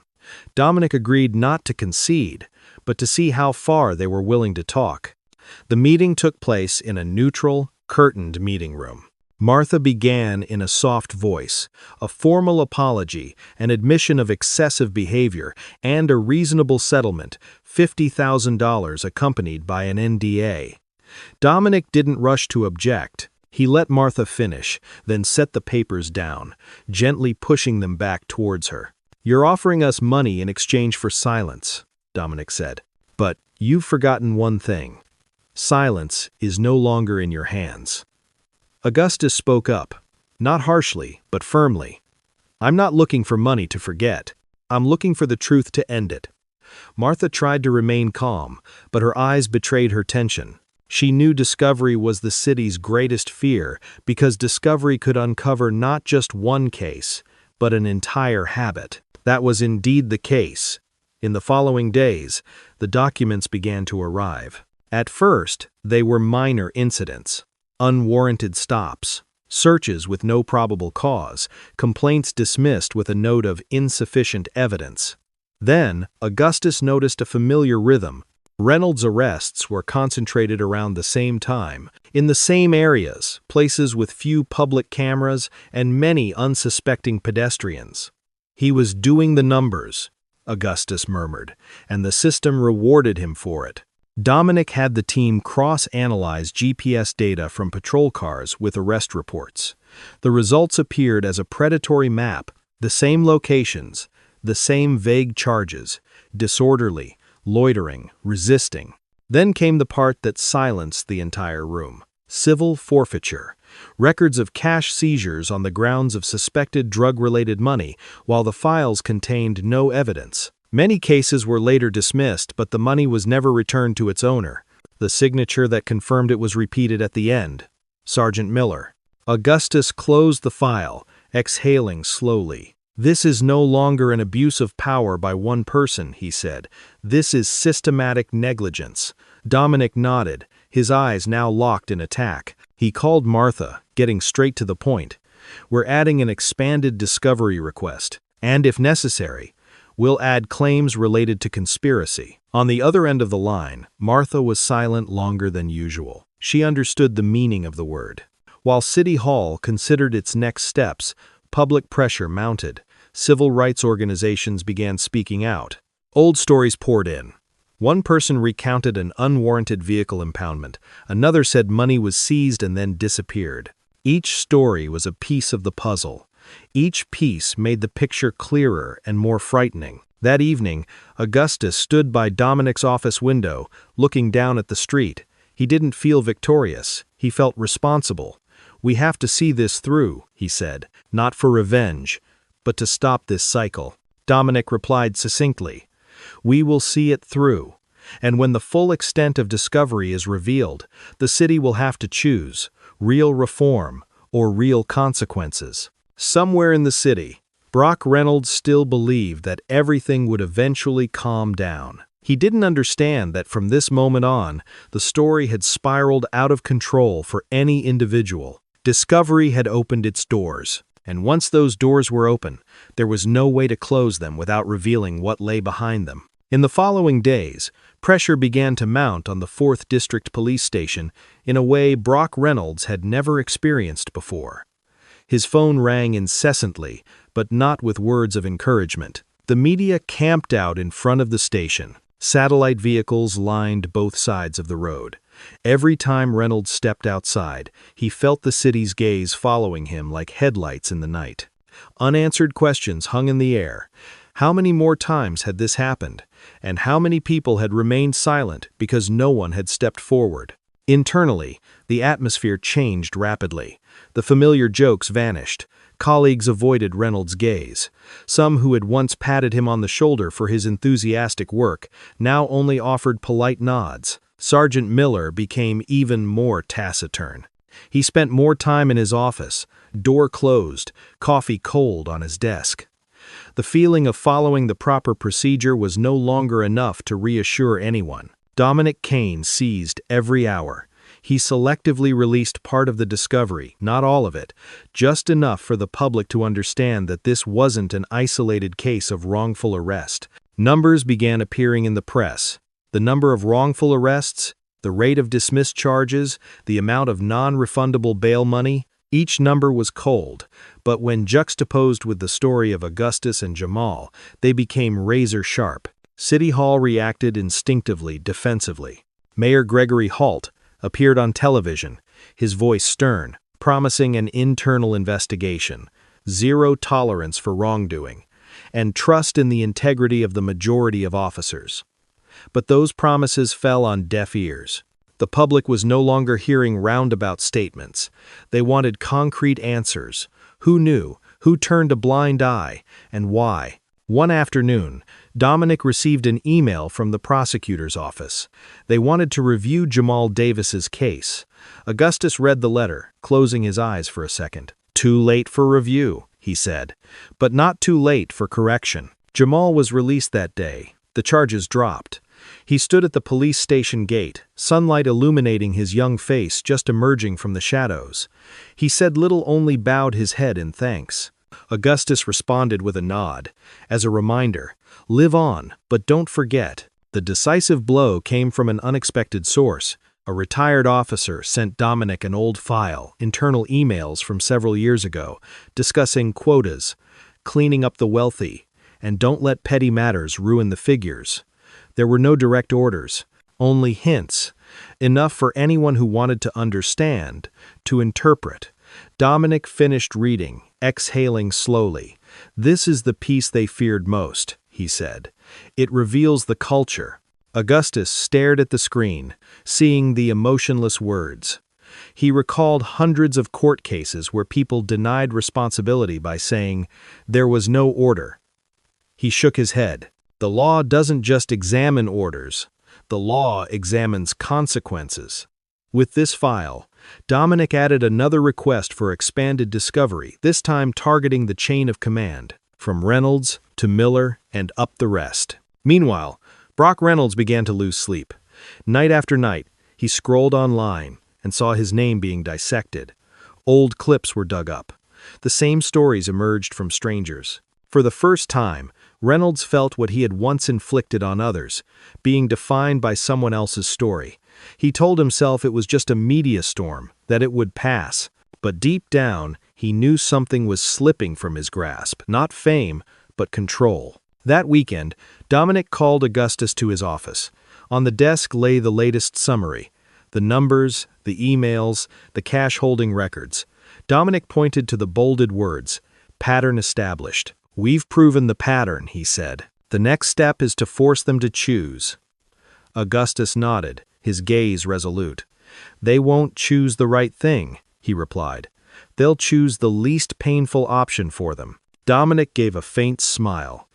Dominic agreed not to concede, but to see how far they were willing to talk. The meeting took place in a neutral, curtained meeting room. Martha began in a soft voice, a formal apology, an admission of excessive behavior, and a reasonable settlement, $50,000 accompanied by an NDA. Dominic didn't rush to object. He let Martha finish, then set the papers down, gently pushing them back towards her. "You're offering us money in exchange for silence," Dominic said. "But you've forgotten one thing. Silence is no longer in your hands." Augustus spoke up, not harshly, but firmly. "I'm not looking for money to forget. I'm looking for the truth to end it." Martha tried to remain calm, but her eyes betrayed her tension. She knew discovery was the city's greatest fear because discovery could uncover not just one case, but an entire habit. That was indeed the case. In the following days, the documents began to arrive. At first, they were minor incidents. Unwarranted stops, searches with no probable cause, complaints dismissed with a note of insufficient evidence. Then, Augustus noticed a familiar rhythm. Reynolds' arrests were concentrated around the same time, in the same areas, places with few public cameras and many unsuspecting pedestrians. "He was doing the numbers," Augustus murmured, "and the system rewarded him for it." Dominic had the team cross-analyze GPS data from patrol cars with arrest reports. The results appeared as a predatory map, the same locations, the same vague charges, disorderly, loitering, resisting. Then came the part that silenced the entire room. Civil forfeiture. records of cash seizures on the grounds of suspected drug-related money, while the files contained no evidence. Many cases were later dismissed, but the money was never returned to its owner. The signature that confirmed it was repeated at the end. Sergeant Miller. Augustus closed the file, exhaling slowly. "This is no longer an abuse of power by one person," he said. "This is systematic negligence." Dominic nodded, his eyes now locked in attack. He called Martha, getting straight to the point. "We're adding an expanded discovery request, and if necessary, we'll add claims related to conspiracy." On the other end of the line, Martha was silent longer than usual. She understood the meaning of the word. While City Hall considered its next steps, public pressure mounted. Civil rights organizations began speaking out. Old stories poured in. One person recounted an unwarranted vehicle impoundment. Another said money was seized and then disappeared. Each story was a piece of the puzzle. Each piece made the picture clearer and more frightening. That evening, Augustus stood by Dominic's office window, looking down at the street. He didn't feel victorious. He felt responsible. "We have to see this through," he said, "not for revenge, but to stop this cycle." Dominic replied succinctly, "We will see it through. And when the full extent of discovery is revealed, the city will have to choose real reform or real consequences." Somewhere in the city, Brock Reynolds still believed that everything would eventually calm down. He didn't understand that from this moment on, the story had spiraled out of control for any individual. Discovery had opened its doors, and once those doors were open, there was no way to close them without revealing what lay behind them. In the following days, pressure began to mount on the 4th District Police Station in a way Brock Reynolds had never experienced before. His phone rang incessantly, but not with words of encouragement. The media camped out in front of the station. Satellite vehicles lined both sides of the road. Every time Reynolds stepped outside, he felt the city's gaze following him like headlights in the night. Unanswered questions hung in the air. How many more times had this happened? And how many people had remained silent because no one had stepped forward? Internally, the atmosphere changed rapidly. The familiar jokes vanished. Colleagues avoided Reynolds' gaze. Some who had once patted him on the shoulder for his enthusiastic work now only offered polite nods. Sergeant Miller became even more taciturn. He spent more time in his office, door closed, coffee cold on his desk. The feeling of following the proper procedure was no longer enough to reassure anyone. Dominic Kane seized every hour. He selectively released part of the discovery, not all of it, just enough for the public to understand that this wasn't an isolated case of wrongful arrest. Numbers began appearing in the press. The number of wrongful arrests, the rate of dismissed charges, the amount of non-refundable bail money. Each number was cold, but when juxtaposed with the story of Augustus and Jamal, they became razor-sharp. City Hall reacted instinctively, defensively. Mayor Gregory Holt appeared on television, his voice stern, promising an internal investigation, zero tolerance for wrongdoing, and trust in the integrity of the majority of officers. But those promises fell on deaf ears. The public was no longer hearing roundabout statements. They wanted concrete answers. Who knew? Who turned a blind eye? And why? One afternoon, Dominic received an email from the prosecutor's office. They wanted to review Jamal Davis's case. Augustus read the letter, closing his eyes for a second. "Too late for review," he said, "but not too late for correction." Jamal was released that day. The charges dropped. He stood at the police station gate, sunlight illuminating his young face just emerging from the shadows. He said little, only bowed his head in thanks. Augustus responded with a nod. As a reminder, live on, but don't forget. The decisive blow came from an unexpected source. A retired officer sent Dominic an old file, internal emails from several years ago, discussing quotas, cleaning up the wealthy, and don't let petty matters ruin the figures. There were no direct orders, only hints, enough for anyone who wanted to understand, to interpret. Dominic finished reading, exhaling slowly. "This is the piece they feared most," he said. "It reveals the culture." Augustus stared at the screen, seeing the emotionless words. He recalled hundreds of court cases where people denied responsibility by saying, "There was no order." He shook his head. The law doesn't just examine orders. The law examines consequences. With this file, Dominic added another request for expanded discovery, this time targeting the chain of command, from Reynolds to Miller and up the rest. Meanwhile, Brock Reynolds began to lose sleep. Night after night, he scrolled online and saw his name being dissected. Old clips were dug up. The same stories emerged from strangers. For the first time, Reynolds felt what he had once inflicted on others, being defined by someone else's story. He told himself it was just a media storm, that it would pass. But deep down, he knew something was slipping from his grasp, not fame, but control. That weekend, Dominic called Augustus to his office. On the desk lay the latest summary. The numbers, the emails, the cash-holding records. Dominic pointed to the bolded words, "Pattern established." "We've proven the pattern," he said. "The next step is to force them to choose." Augustus nodded, his gaze resolute. "They won't choose the right thing," he replied. "They'll choose the least painful option for them." Dominic gave a faint smile.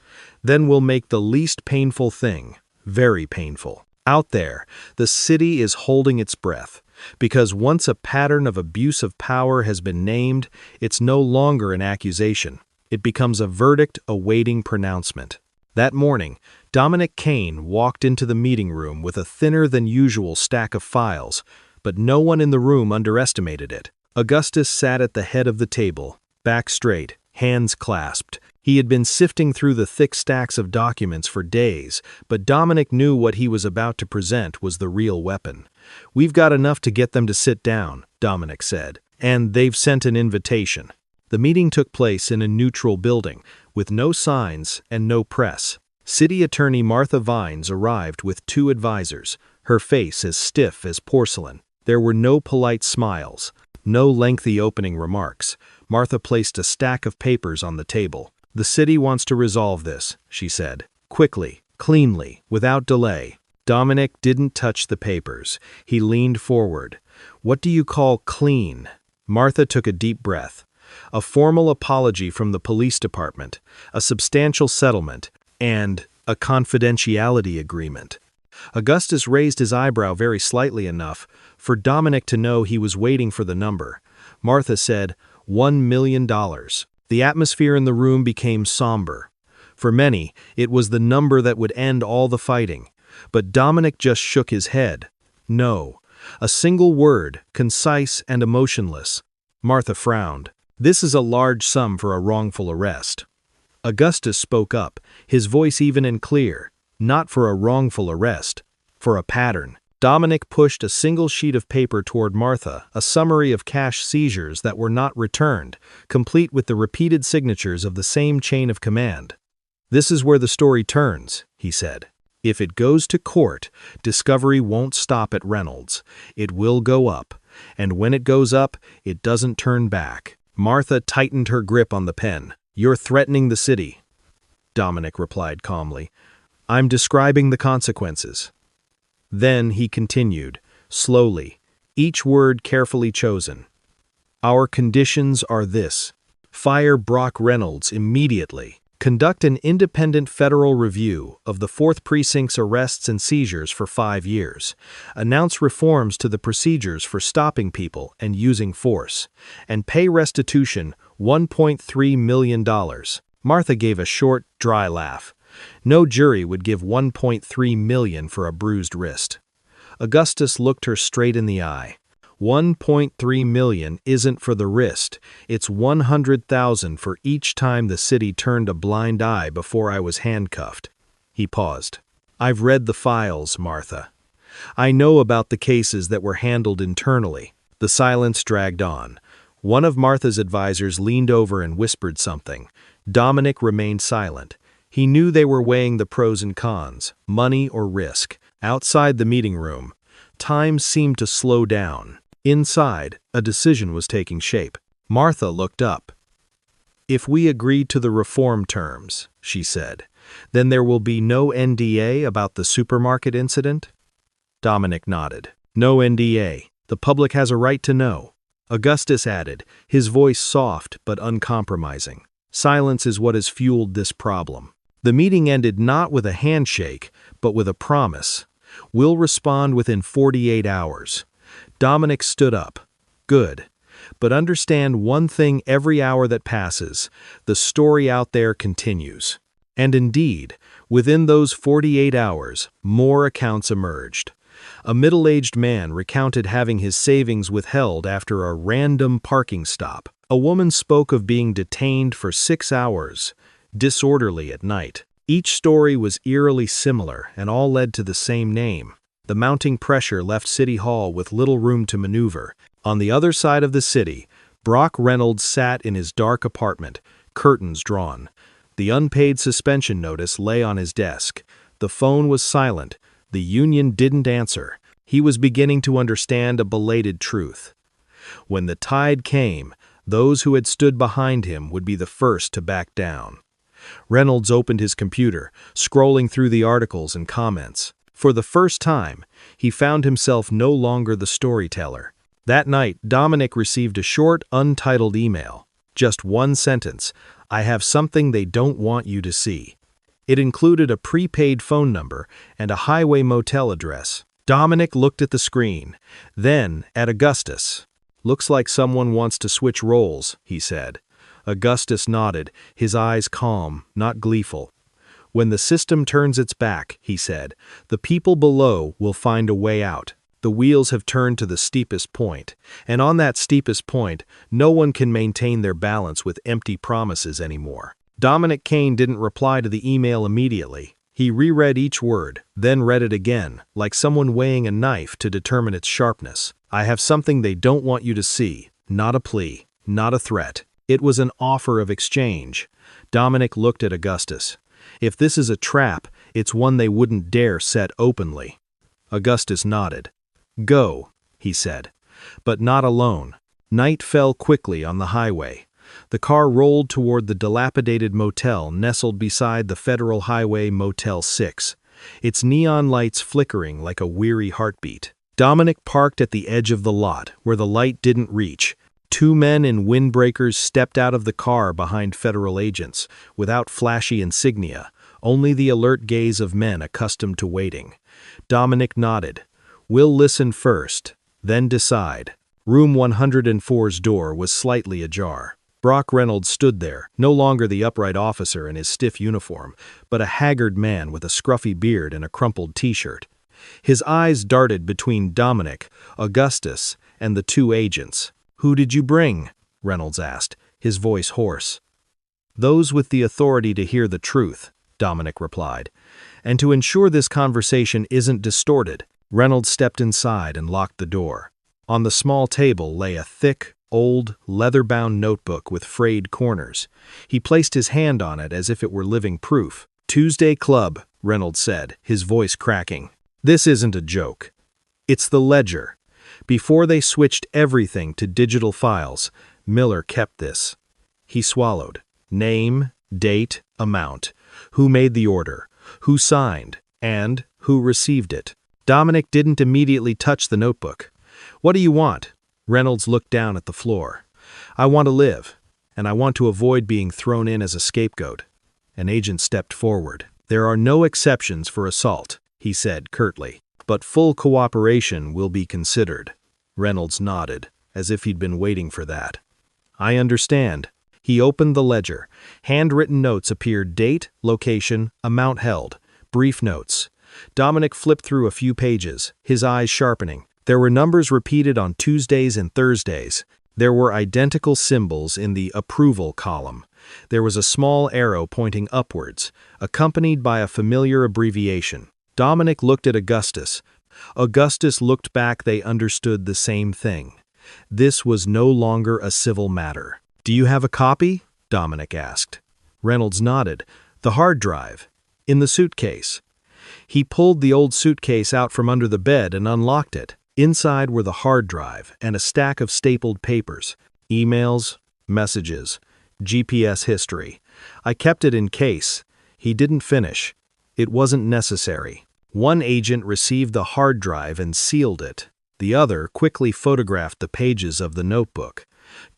"Then we'll make the least painful thing very painful." Out there, the city is holding its breath, because once a pattern of abuse of power has been named, it's no longer an accusation. It becomes a verdict awaiting pronouncement. That morning, Dominic Kane walked into the meeting room with a thinner-than-usual stack of files, but no one in the room underestimated it. Augustus sat at the head of the table, back straight, hands clasped. He had been sifting through the thick stacks of documents for days, but Dominic knew what he was about to present was the real weapon. "We've got enough to get them to sit down," Dominic said, "and they've sent an invitation." The meeting took place in a neutral building, with no signs and no press. City Attorney Martha Vines arrived with 2 advisors, her face as stiff as porcelain. There were no polite smiles, no lengthy opening remarks. Martha placed a stack of papers on the table. "The city wants to resolve this," she said. "Quickly, cleanly, without delay." Dominic didn't touch the papers. He leaned forward. "What do you call clean?" Martha took a deep breath. "A formal apology from the police department, a substantial settlement, and a confidentiality agreement." Augustus raised his eyebrow very slightly enough for Dominic to know he was waiting for the number. Martha said, $1 million. The atmosphere in the room became somber. For many, it was the number that would end all the fighting. But Dominic just shook his head. "No." A single word, concise and emotionless. Martha frowned. "This is a large sum for a wrongful arrest." Augustus spoke up, his voice even and clear. "Not for a wrongful arrest, for a pattern." Dominic pushed a single sheet of paper toward Martha, a summary of cash seizures that were not returned, complete with the repeated signatures of the same chain of command. "This is where the story turns," he said. "If it goes to court, discovery won't stop at Reynolds. It will go up, and when it goes up, it doesn't turn back." Martha tightened her grip on the pen. "You're threatening the city," Dominic replied calmly. "I'm describing the consequences." Then he continued, slowly, each word carefully chosen. "Our conditions are this. Fire Brock Reynolds immediately. Conduct an independent federal review of the 4th Precinct's arrests and seizures for 5 years. Announce reforms to the procedures for stopping people and using force. And pay restitution $1.3 million. Martha gave a short, dry laugh. No jury would give $1.3 million for a bruised wrist. Augustus looked her straight in the eye. $1.3 million isn't for the wrist. It's $100,000 for each time the city turned a blind eye before I was handcuffed. He paused. "I've read the files, Martha. I know about the cases that were handled internally." The silence dragged on. One of Martha's advisors leaned over and whispered something. Dominic remained silent. He knew they were weighing the pros and cons, money or risk. Outside the meeting room, time seemed to slow down. Inside, a decision was taking shape. Martha looked up. "If we agree to the reform terms," she said, "then there will be no NDA about the supermarket incident?" Dominic nodded. "No NDA. The public has a right to know. Augustus added, his voice soft but uncompromising. Silence is what has fueled this problem. The meeting ended not with a handshake, but with a promise. We'll respond within 48 hours. Dominic stood up. Good. But understand one thing: every hour that passes, the story out there continues. And indeed, within those 48 hours, more accounts emerged. A middle-aged man recounted having his savings withheld after a random parking stop. A woman spoke of being detained for 6 hours, disorderly at night. Each story was eerily similar, and all led to the same name. The mounting pressure left City Hall with little room to maneuver. On the other side of the city, Brock Reynolds sat in his dark apartment, curtains drawn. The unpaid suspension notice lay on his desk. The phone was silent. The union didn't answer. He was beginning to understand a belated truth. When the tide came, those who had stood behind him would be the first to back down. Reynolds opened his computer, scrolling through the articles and comments. For the first time, he found himself no longer the storyteller. That night, Dominic received a short, untitled email. Just one sentence: "I have something they don't want you to see." It included a prepaid phone number and a highway motel address. Dominic looked at the screen, then at Augustus. "Looks like someone wants to switch roles," he said. Augustus nodded, his eyes calm, not gleeful. "When the system turns its back," he said, "the people below will find a way out. The wheels have turned to the steepest point, and on that steepest point, no one can maintain their balance with empty promises anymore." Dominic Kane didn't reply to the email immediately. He reread each word, then read it again, like someone weighing a knife to determine its sharpness. "I have something they don't want you to see. Not a plea, not a threat. It was an offer of exchange." Dominic looked at Augustus. "If this is a trap, it's one they wouldn't dare set openly." Augustus nodded. "Go," he said. But not alone. Night fell quickly on the highway. The car rolled toward the dilapidated motel nestled beside the Federal Highway Motel 6, its neon lights flickering like a weary heartbeat. Dominic parked at the edge of the lot, where the light didn't reach. Two men in windbreakers stepped out of the car behind federal agents, without flashy insignia, only the alert gaze of men accustomed to waiting. Dominic nodded. "We'll listen first, then decide." Room 104's door was slightly ajar. Brock Reynolds stood there, no longer the upright officer in his stiff uniform, but a haggard man with a scruffy beard and a crumpled t-shirt. His eyes darted between Dominic, Augustus, and the two agents. "Who did you bring?" Reynolds asked, his voice hoarse. "Those with the authority to hear the truth," Dominic replied. "And to ensure this conversation isn't distorted." Reynolds stepped inside and locked the door. On the small table lay a thick, old, leather-bound notebook with frayed corners. He placed his hand on it as if it were living proof. "Tuesday Club," Reynolds said, his voice cracking. "This isn't a joke. It's the ledger. Before they switched everything to digital files, Miller kept this." He swallowed. "Name, date, amount, who made the order, who signed, and who received it." Dominic didn't immediately touch the notebook. "What do you want?" Reynolds looked down at the floor. "I want to live, and I want to avoid being thrown in as a scapegoat." An agent stepped forward. "There are no exceptions for assault," he said curtly, "but full cooperation will be considered." Reynolds nodded, as if he'd been waiting for that. "I understand." He opened the ledger. Handwritten notes appeared: date, location, amount held, brief notes. Dominic flipped through a few pages, his eyes sharpening. There were numbers repeated on Tuesdays and Thursdays. There were identical symbols in the approval column. There was a small arrow pointing upwards, accompanied by a familiar abbreviation. Dominic looked at Augustus. Augustus looked back. They understood the same thing. This was no longer a civil matter. "Do you have a copy?" Dominic asked. Reynolds nodded. "The hard drive. In the suitcase." He pulled the old suitcase out from under the bed and unlocked it. Inside were the hard drive and a stack of stapled papers, emails, messages, GPS history. "I kept it in case." He didn't finish. "It wasn't necessary." One agent received the hard drive and sealed it. The other quickly photographed the pages of the notebook.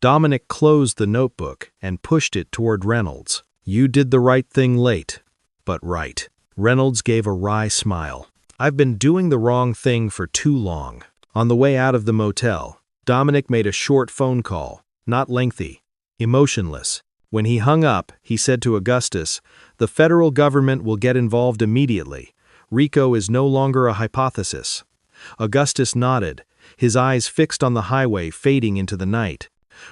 Dominic closed the notebook and pushed it toward Reynolds. "You did the right thing late, but right." Reynolds gave a wry smile. "I've been doing the wrong thing for too long." On the way out of the motel, Dominic made a short phone call, not lengthy, emotionless. When he hung up, he said to Augustus, "The federal government will get involved immediately. RICO is no longer a hypothesis." Augustus nodded, his eyes fixed on the highway fading into the night.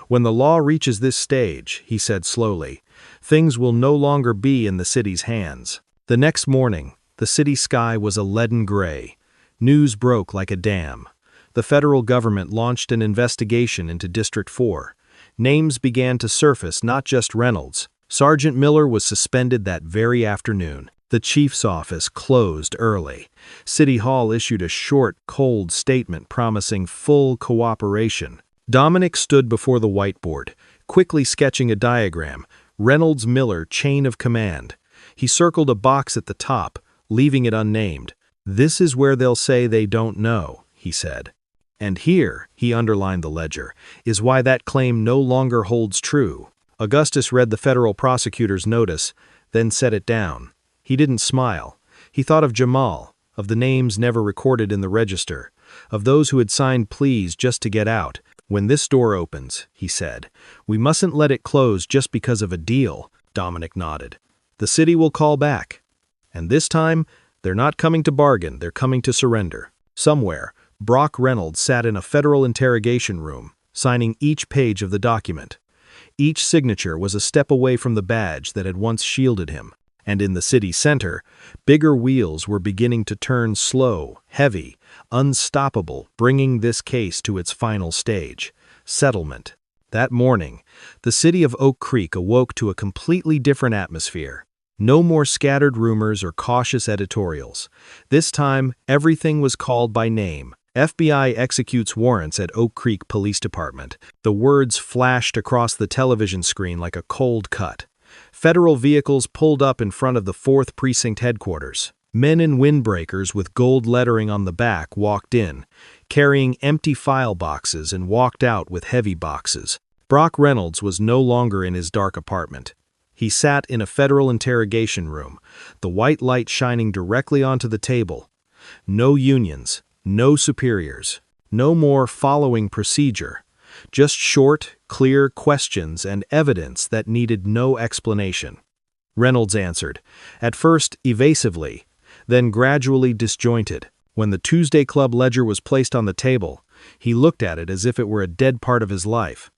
"When the law reaches this stage," he said slowly, "things will no longer be in the city's hands." The next morning, the city sky was a leaden gray. News broke like a dam. The federal government launched an investigation into District 4. Names began to surface, not just Reynolds. Sergeant Miller was suspended that very afternoon. The chief's office closed early. City Hall issued a short, cold statement promising full cooperation. Dominic stood before the whiteboard, quickly sketching a diagram, Reynolds Miller chain of command. He circled a box at the top, leaving it unnamed. "This is where they'll say they don't know," he said. "And here," he underlined the ledger, "is why that claim no longer holds true." Augustus read the federal prosecutor's notice, then set it down. He didn't smile. He thought of Jamal, of the names never recorded in the register, of those who had signed pleas just to get out. "When this door opens," he said, "we mustn't let it close just because of a deal." Dominic nodded. "The city will call back. And this time, they're not coming to bargain, they're coming to surrender." Somewhere, Brock Reynolds sat in a federal interrogation room, signing each page of the document. Each signature was a step away from the badge that had once shielded him. And in the city center, bigger wheels were beginning to turn slow, heavy, unstoppable, bringing this case to its final stage, settlement. That morning, the city of Oak Creek awoke to a completely different atmosphere. No more scattered rumors or cautious editorials. This time, everything was called by name. "FBI executes warrants at Oak Creek Police Department." The words flashed across the television screen like a cold cut. Federal vehicles pulled up in front of the 4th Precinct headquarters. Men in windbreakers with gold lettering on the back walked in, carrying empty file boxes, and walked out with heavy boxes. Brock Reynolds was no longer in his dark apartment. He sat in a federal interrogation room, the white light shining directly onto the table. No unions, no superiors, no more following procedure. Just short, clear questions and evidence that needed no explanation. Reynolds answered, at first evasively, then gradually disjointed. When the Tuesday Club ledger was placed on the table, he looked at it as if it were a dead part of his life.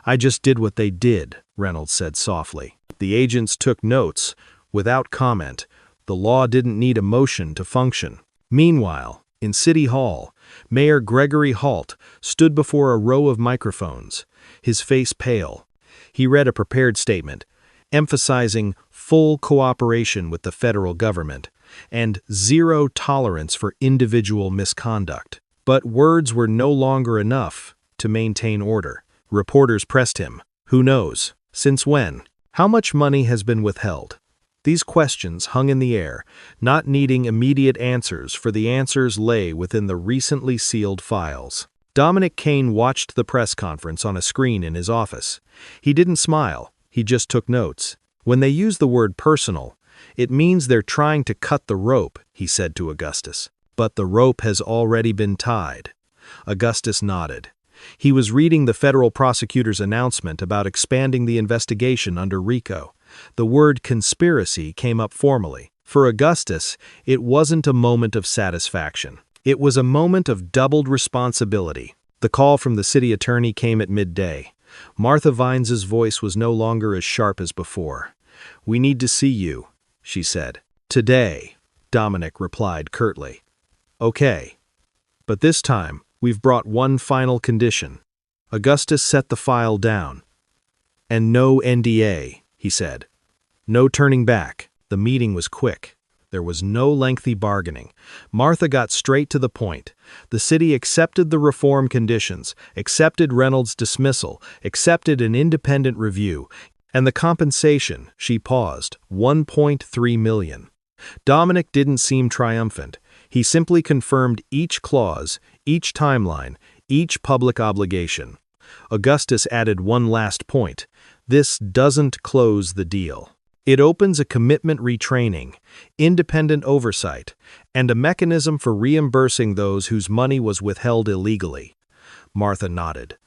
"I just did what they did," Reynolds said softly. "The agents took notes, without comment. The law didn't need emotion to function." Meanwhile, in City Hall, Mayor Gregory Halt stood before a row of microphones, his face pale. He read a prepared statement, emphasizing full cooperation with the federal government and zero tolerance for individual misconduct. But words were no longer enough to maintain order. Reporters pressed him. "Who knows? Since when? How much money has been withheld?" These questions hung in the air, not needing immediate answers, for the answers lay within the recently sealed files. Dominic Kane watched the press conference on a screen in his office. He didn't smile, he just took notes. "When they use the word personal, it means they're trying to cut the rope," he said to Augustus. "But the rope has already been tied." Augustus nodded. He was reading the federal prosecutor's announcement about expanding the investigation under RICO. The word conspiracy came up formally. For Augustus, it wasn't a moment of satisfaction. It was a moment of doubled responsibility. The call from the city attorney came at midday. Martha Vines's voice was no longer as sharp as before. "We need to see you," she said. "Today," Dominic replied curtly. "Okay. But this time, we've brought one final condition." Augustus set the file down. "And no NDA," he said. "No turning back." The meeting was quick. There was no lengthy bargaining. Martha got straight to the point. The city accepted the reform conditions, accepted Reynolds' dismissal, accepted an independent review, and the compensation, she paused, $1.3 million. Dominic didn't seem triumphant. He simply confirmed each clause, each timeline, each public obligation. Augustus added one last point. This doesn't close the deal. It opens a commitment retraining, independent oversight, and a mechanism for reimbursing those whose money was withheld illegally. Martha nodded.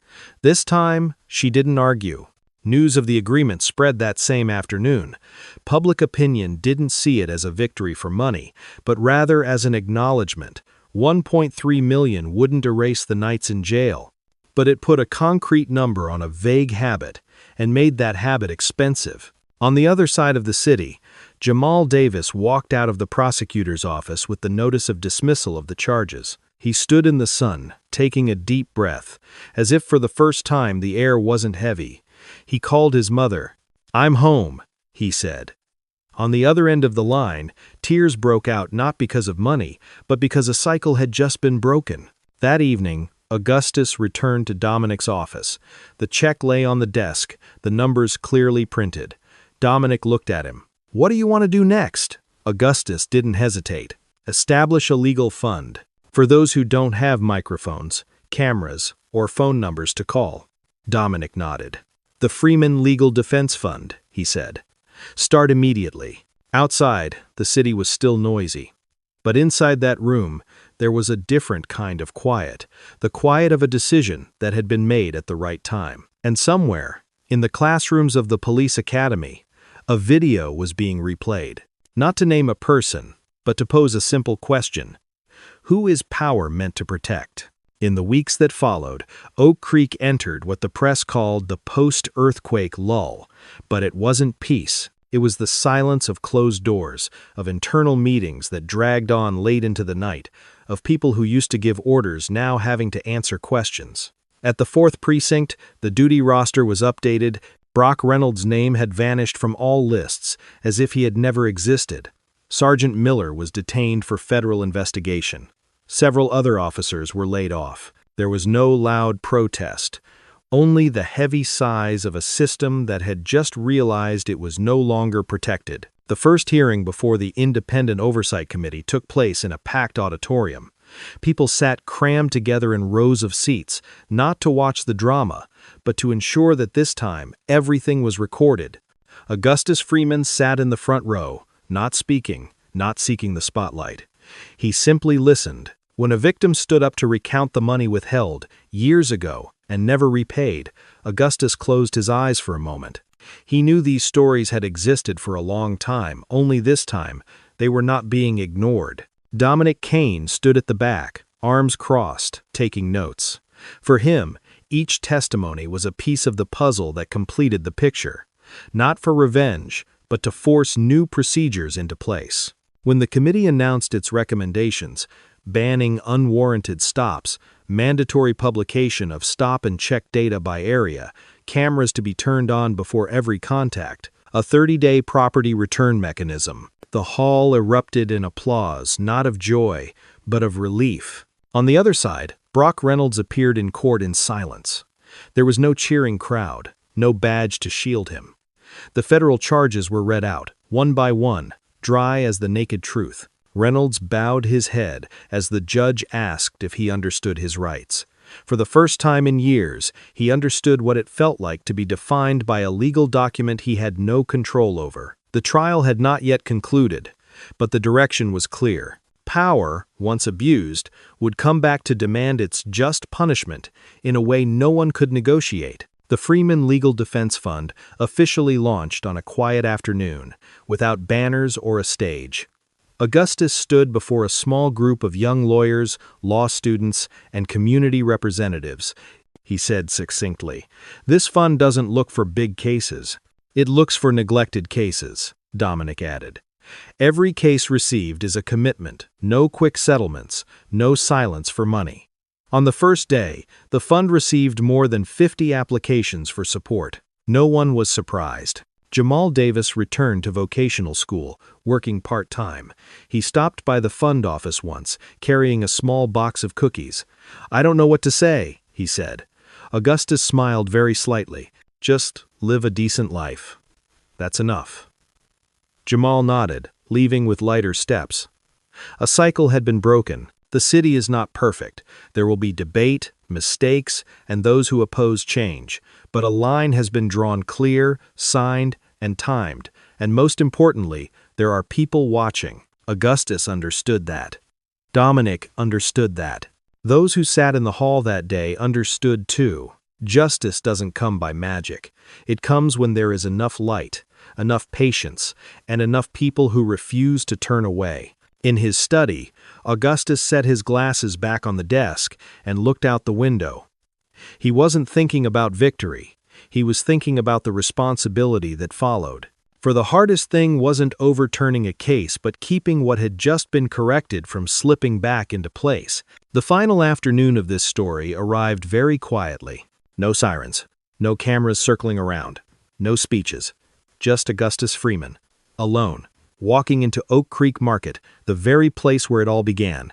This time, she didn't argue. News of the agreement spread that same afternoon. Public opinion didn't see it as a victory for money, but rather as an acknowledgement. 1.3 million wouldn't erase the nights in jail, but it put a concrete number on a vague habit and made that habit expensive. On the other side of the city, Jamal Davis walked out of the prosecutor's office with the notice of dismissal of the charges. He stood in the sun, taking a deep breath, as if for the first time the air wasn't heavy. He called his mother. "I'm home," he said. On the other end of the line, tears broke out not because of money, but because a cycle had just been broken. That evening, Augustus returned to Dominic's office. The check lay on the desk, the numbers clearly printed. Dominic looked at him. "What do you want to do next?" Augustus didn't hesitate. "Establish a legal fund for those who don't have microphones, cameras, or phone numbers to call." Dominic nodded. "The Freeman Legal Defense Fund," he said. "Start immediately." Outside, the city was still noisy. But inside that room, there was a different kind of quiet, the quiet of a decision that had been made at the right time. And somewhere, in the classrooms of the police academy, a video was being replayed. Not to name a person, but to pose a simple question. Who is power meant to protect? In the weeks that followed, Oak Creek entered what the press called the post-earthquake lull. But it wasn't peace. It was the silence of closed doors, of internal meetings that dragged on late into the night, of people who used to give orders now having to answer questions. At the 4th Precinct, the duty roster was updated. Brock Reynolds' name had vanished from all lists, as if he had never existed. Sergeant Miller was detained for federal investigation. Several other officers were laid off. There was no loud protest, only the heavy sighs of a system that had just realized it was no longer protected. The first hearing before the Independent Oversight Committee took place in a packed auditorium. People sat crammed together in rows of seats, not to watch the drama, but to ensure that this time everything was recorded. Augustus Freeman sat in the front row, not speaking, not seeking the spotlight. He simply listened. When a victim stood up to recount the money withheld years ago and never repaid, Augustus closed his eyes for a moment. He knew these stories had existed for a long time, only this time they were not being ignored. Dominic Kane stood at the back, arms crossed, taking notes. For him, each testimony was a piece of the puzzle that completed the picture, not for revenge, but to force new procedures into place. When the committee announced its recommendations, banning unwarranted stops, mandatory publication of stop and check data by area, cameras to be turned on before every contact, a 30-day property return mechanism, the hall erupted in applause, not of joy, but of relief. On the other side, Brock Reynolds appeared in court in silence. There was no cheering crowd, no badge to shield him. The federal charges were read out, one by one, dry as the naked truth. Reynolds bowed his head as the judge asked if he understood his rights. For the first time in years, he understood what it felt like to be defined by a legal document he had no control over. The trial had not yet concluded, but the direction was clear. Power, once abused, would come back to demand its just punishment in a way no one could negotiate. The Freeman Legal Defense Fund officially launched on a quiet afternoon, without banners or a stage. Augustus stood before a small group of young lawyers, law students, and community representatives. He said succinctly, "This fund doesn't look for big cases. It looks for neglected cases," Dominic added. "Every case received is a commitment, no quick settlements, no silence for money." On the first day, the fund received more than 50 applications for support. No one was surprised. Jamal Davis returned to vocational school, working part-time. He stopped by the fund office once, carrying a small box of cookies. "I don't know what to say," he said. Augustus smiled very slightly. "Just live a decent life. That's enough." Jamal nodded, leaving with lighter steps. A cycle had been broken. The city is not perfect. There will be debate, mistakes, and those who oppose change. But a line has been drawn clear, signed, and timed. And most importantly, there are people watching. Augustus understood that. Dominic understood that. Those who sat in the hall that day understood too. Justice doesn't come by magic. It comes when there is enough light, enough patience, and enough people who refuse to turn away. In his study, Augustus set his glasses back on the desk and looked out the window. He wasn't thinking about victory. He was thinking about the responsibility that followed. For the hardest thing wasn't overturning a case but keeping what had just been corrected from slipping back into place. The final afternoon of this story arrived very quietly. No sirens, no cameras circling around, no speeches. Just Augustus Freeman, alone, walking into Oak Creek Market, the very place where it all began.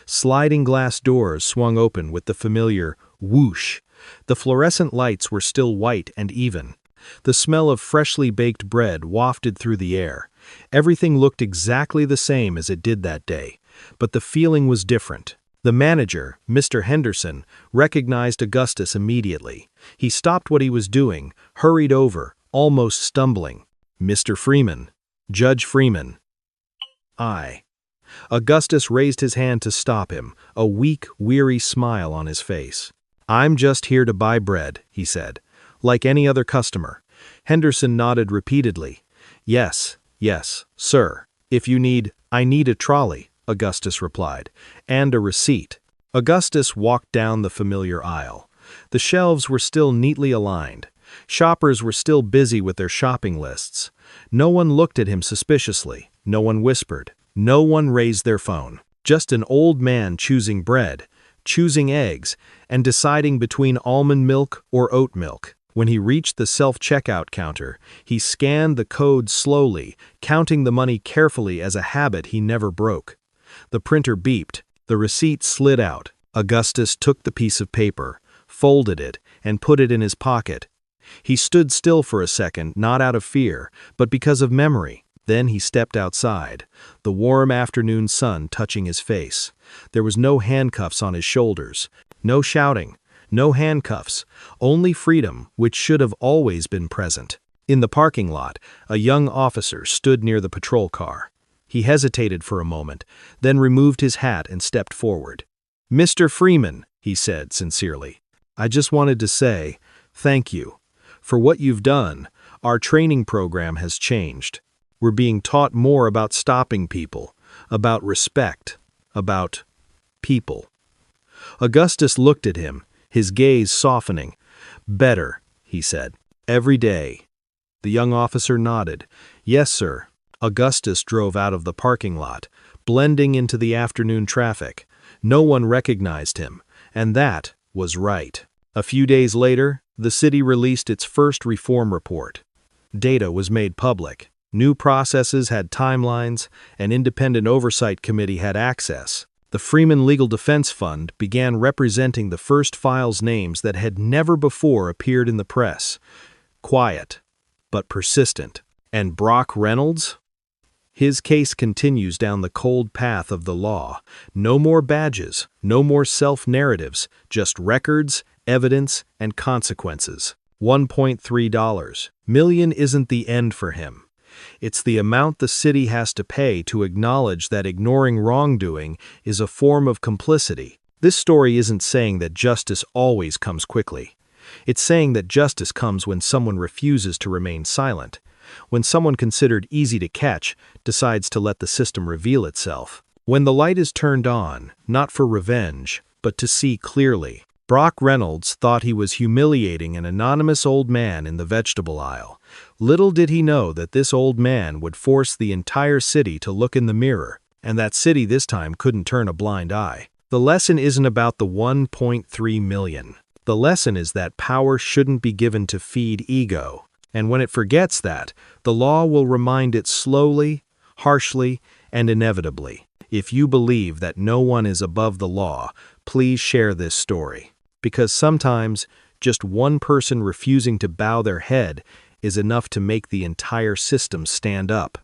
Sliding glass doors swung open with the familiar whoosh. The fluorescent lights were still white and even. The smell of freshly baked bread wafted through the air. Everything looked exactly the same as it did that day, but the feeling was different. The manager, Mr. Henderson, recognized Augustus immediately. He stopped what he was doing, hurried over, almost stumbling. "Mr. Freeman. Judge Freeman." Augustus raised his hand to stop him, a weak, weary smile on his face. "I'm just here to buy bread," he said, "like any other customer." Henderson nodded repeatedly. Yes, sir. I need a trolley," Augustus replied, "and a receipt." Augustus walked down the familiar aisle. The shelves were still neatly aligned. Shoppers were still busy with their shopping lists. No one looked at him suspiciously. No one whispered. No one raised their phone. Just an old man choosing bread, choosing eggs, and deciding between almond milk or oat milk. When he reached the self-checkout counter, he scanned the code slowly, counting the money carefully as a habit he never broke. The printer beeped. The receipt slid out. Augustus took the piece of paper, folded it, and put it in his pocket. He stood still for a second, not out of fear, but because of memory. Then he stepped outside, the warm afternoon sun touching his face. There was no handcuffs on his shoulders, no shouting, no handcuffs, only freedom, which should have always been present. In the parking lot, a young officer stood near the patrol car. He hesitated for a moment, then removed his hat and stepped forward. "Mr. Freeman," he said sincerely, "I just wanted to say thank you. For what you've done, our training program has changed. We're being taught more about stopping people, about respect, about people." Augustus looked at him, his gaze softening. "Better," he said. "Every day." The young officer nodded. "Yes, sir." Augustus drove out of the parking lot, blending into the afternoon traffic. No one recognized him, and that was right. A few days later, the city released its first reform report. Data was made public. New processes had timelines. An independent oversight committee had access. The Freeman Legal Defense Fund began representing the first files' names that had never before appeared in the press. Quiet, but persistent. And Brock Reynolds? His case continues down the cold path of the law. No more badges, no more self-narratives, just records, evidence, and consequences. $1.3 million isn't the end for him. It's the amount the city has to pay to acknowledge that ignoring wrongdoing is a form of complicity. This story isn't saying that justice always comes quickly. It's saying that justice comes when someone refuses to remain silent, when someone considered easy to catch decides to let the system reveal itself. When the light is turned on, not for revenge, but to see clearly. Brock Reynolds thought he was humiliating an anonymous old man in the vegetable aisle. Little did he know that this old man would force the entire city to look in the mirror, and that city this time couldn't turn a blind eye. The lesson isn't about the 1.3 million. The lesson is that power shouldn't be given to feed ego. And when it forgets that, the law will remind it slowly, harshly, and inevitably. If you believe that no one is above the law, please share this story. Because sometimes, just one person refusing to bow their head is enough to make the entire system stand up.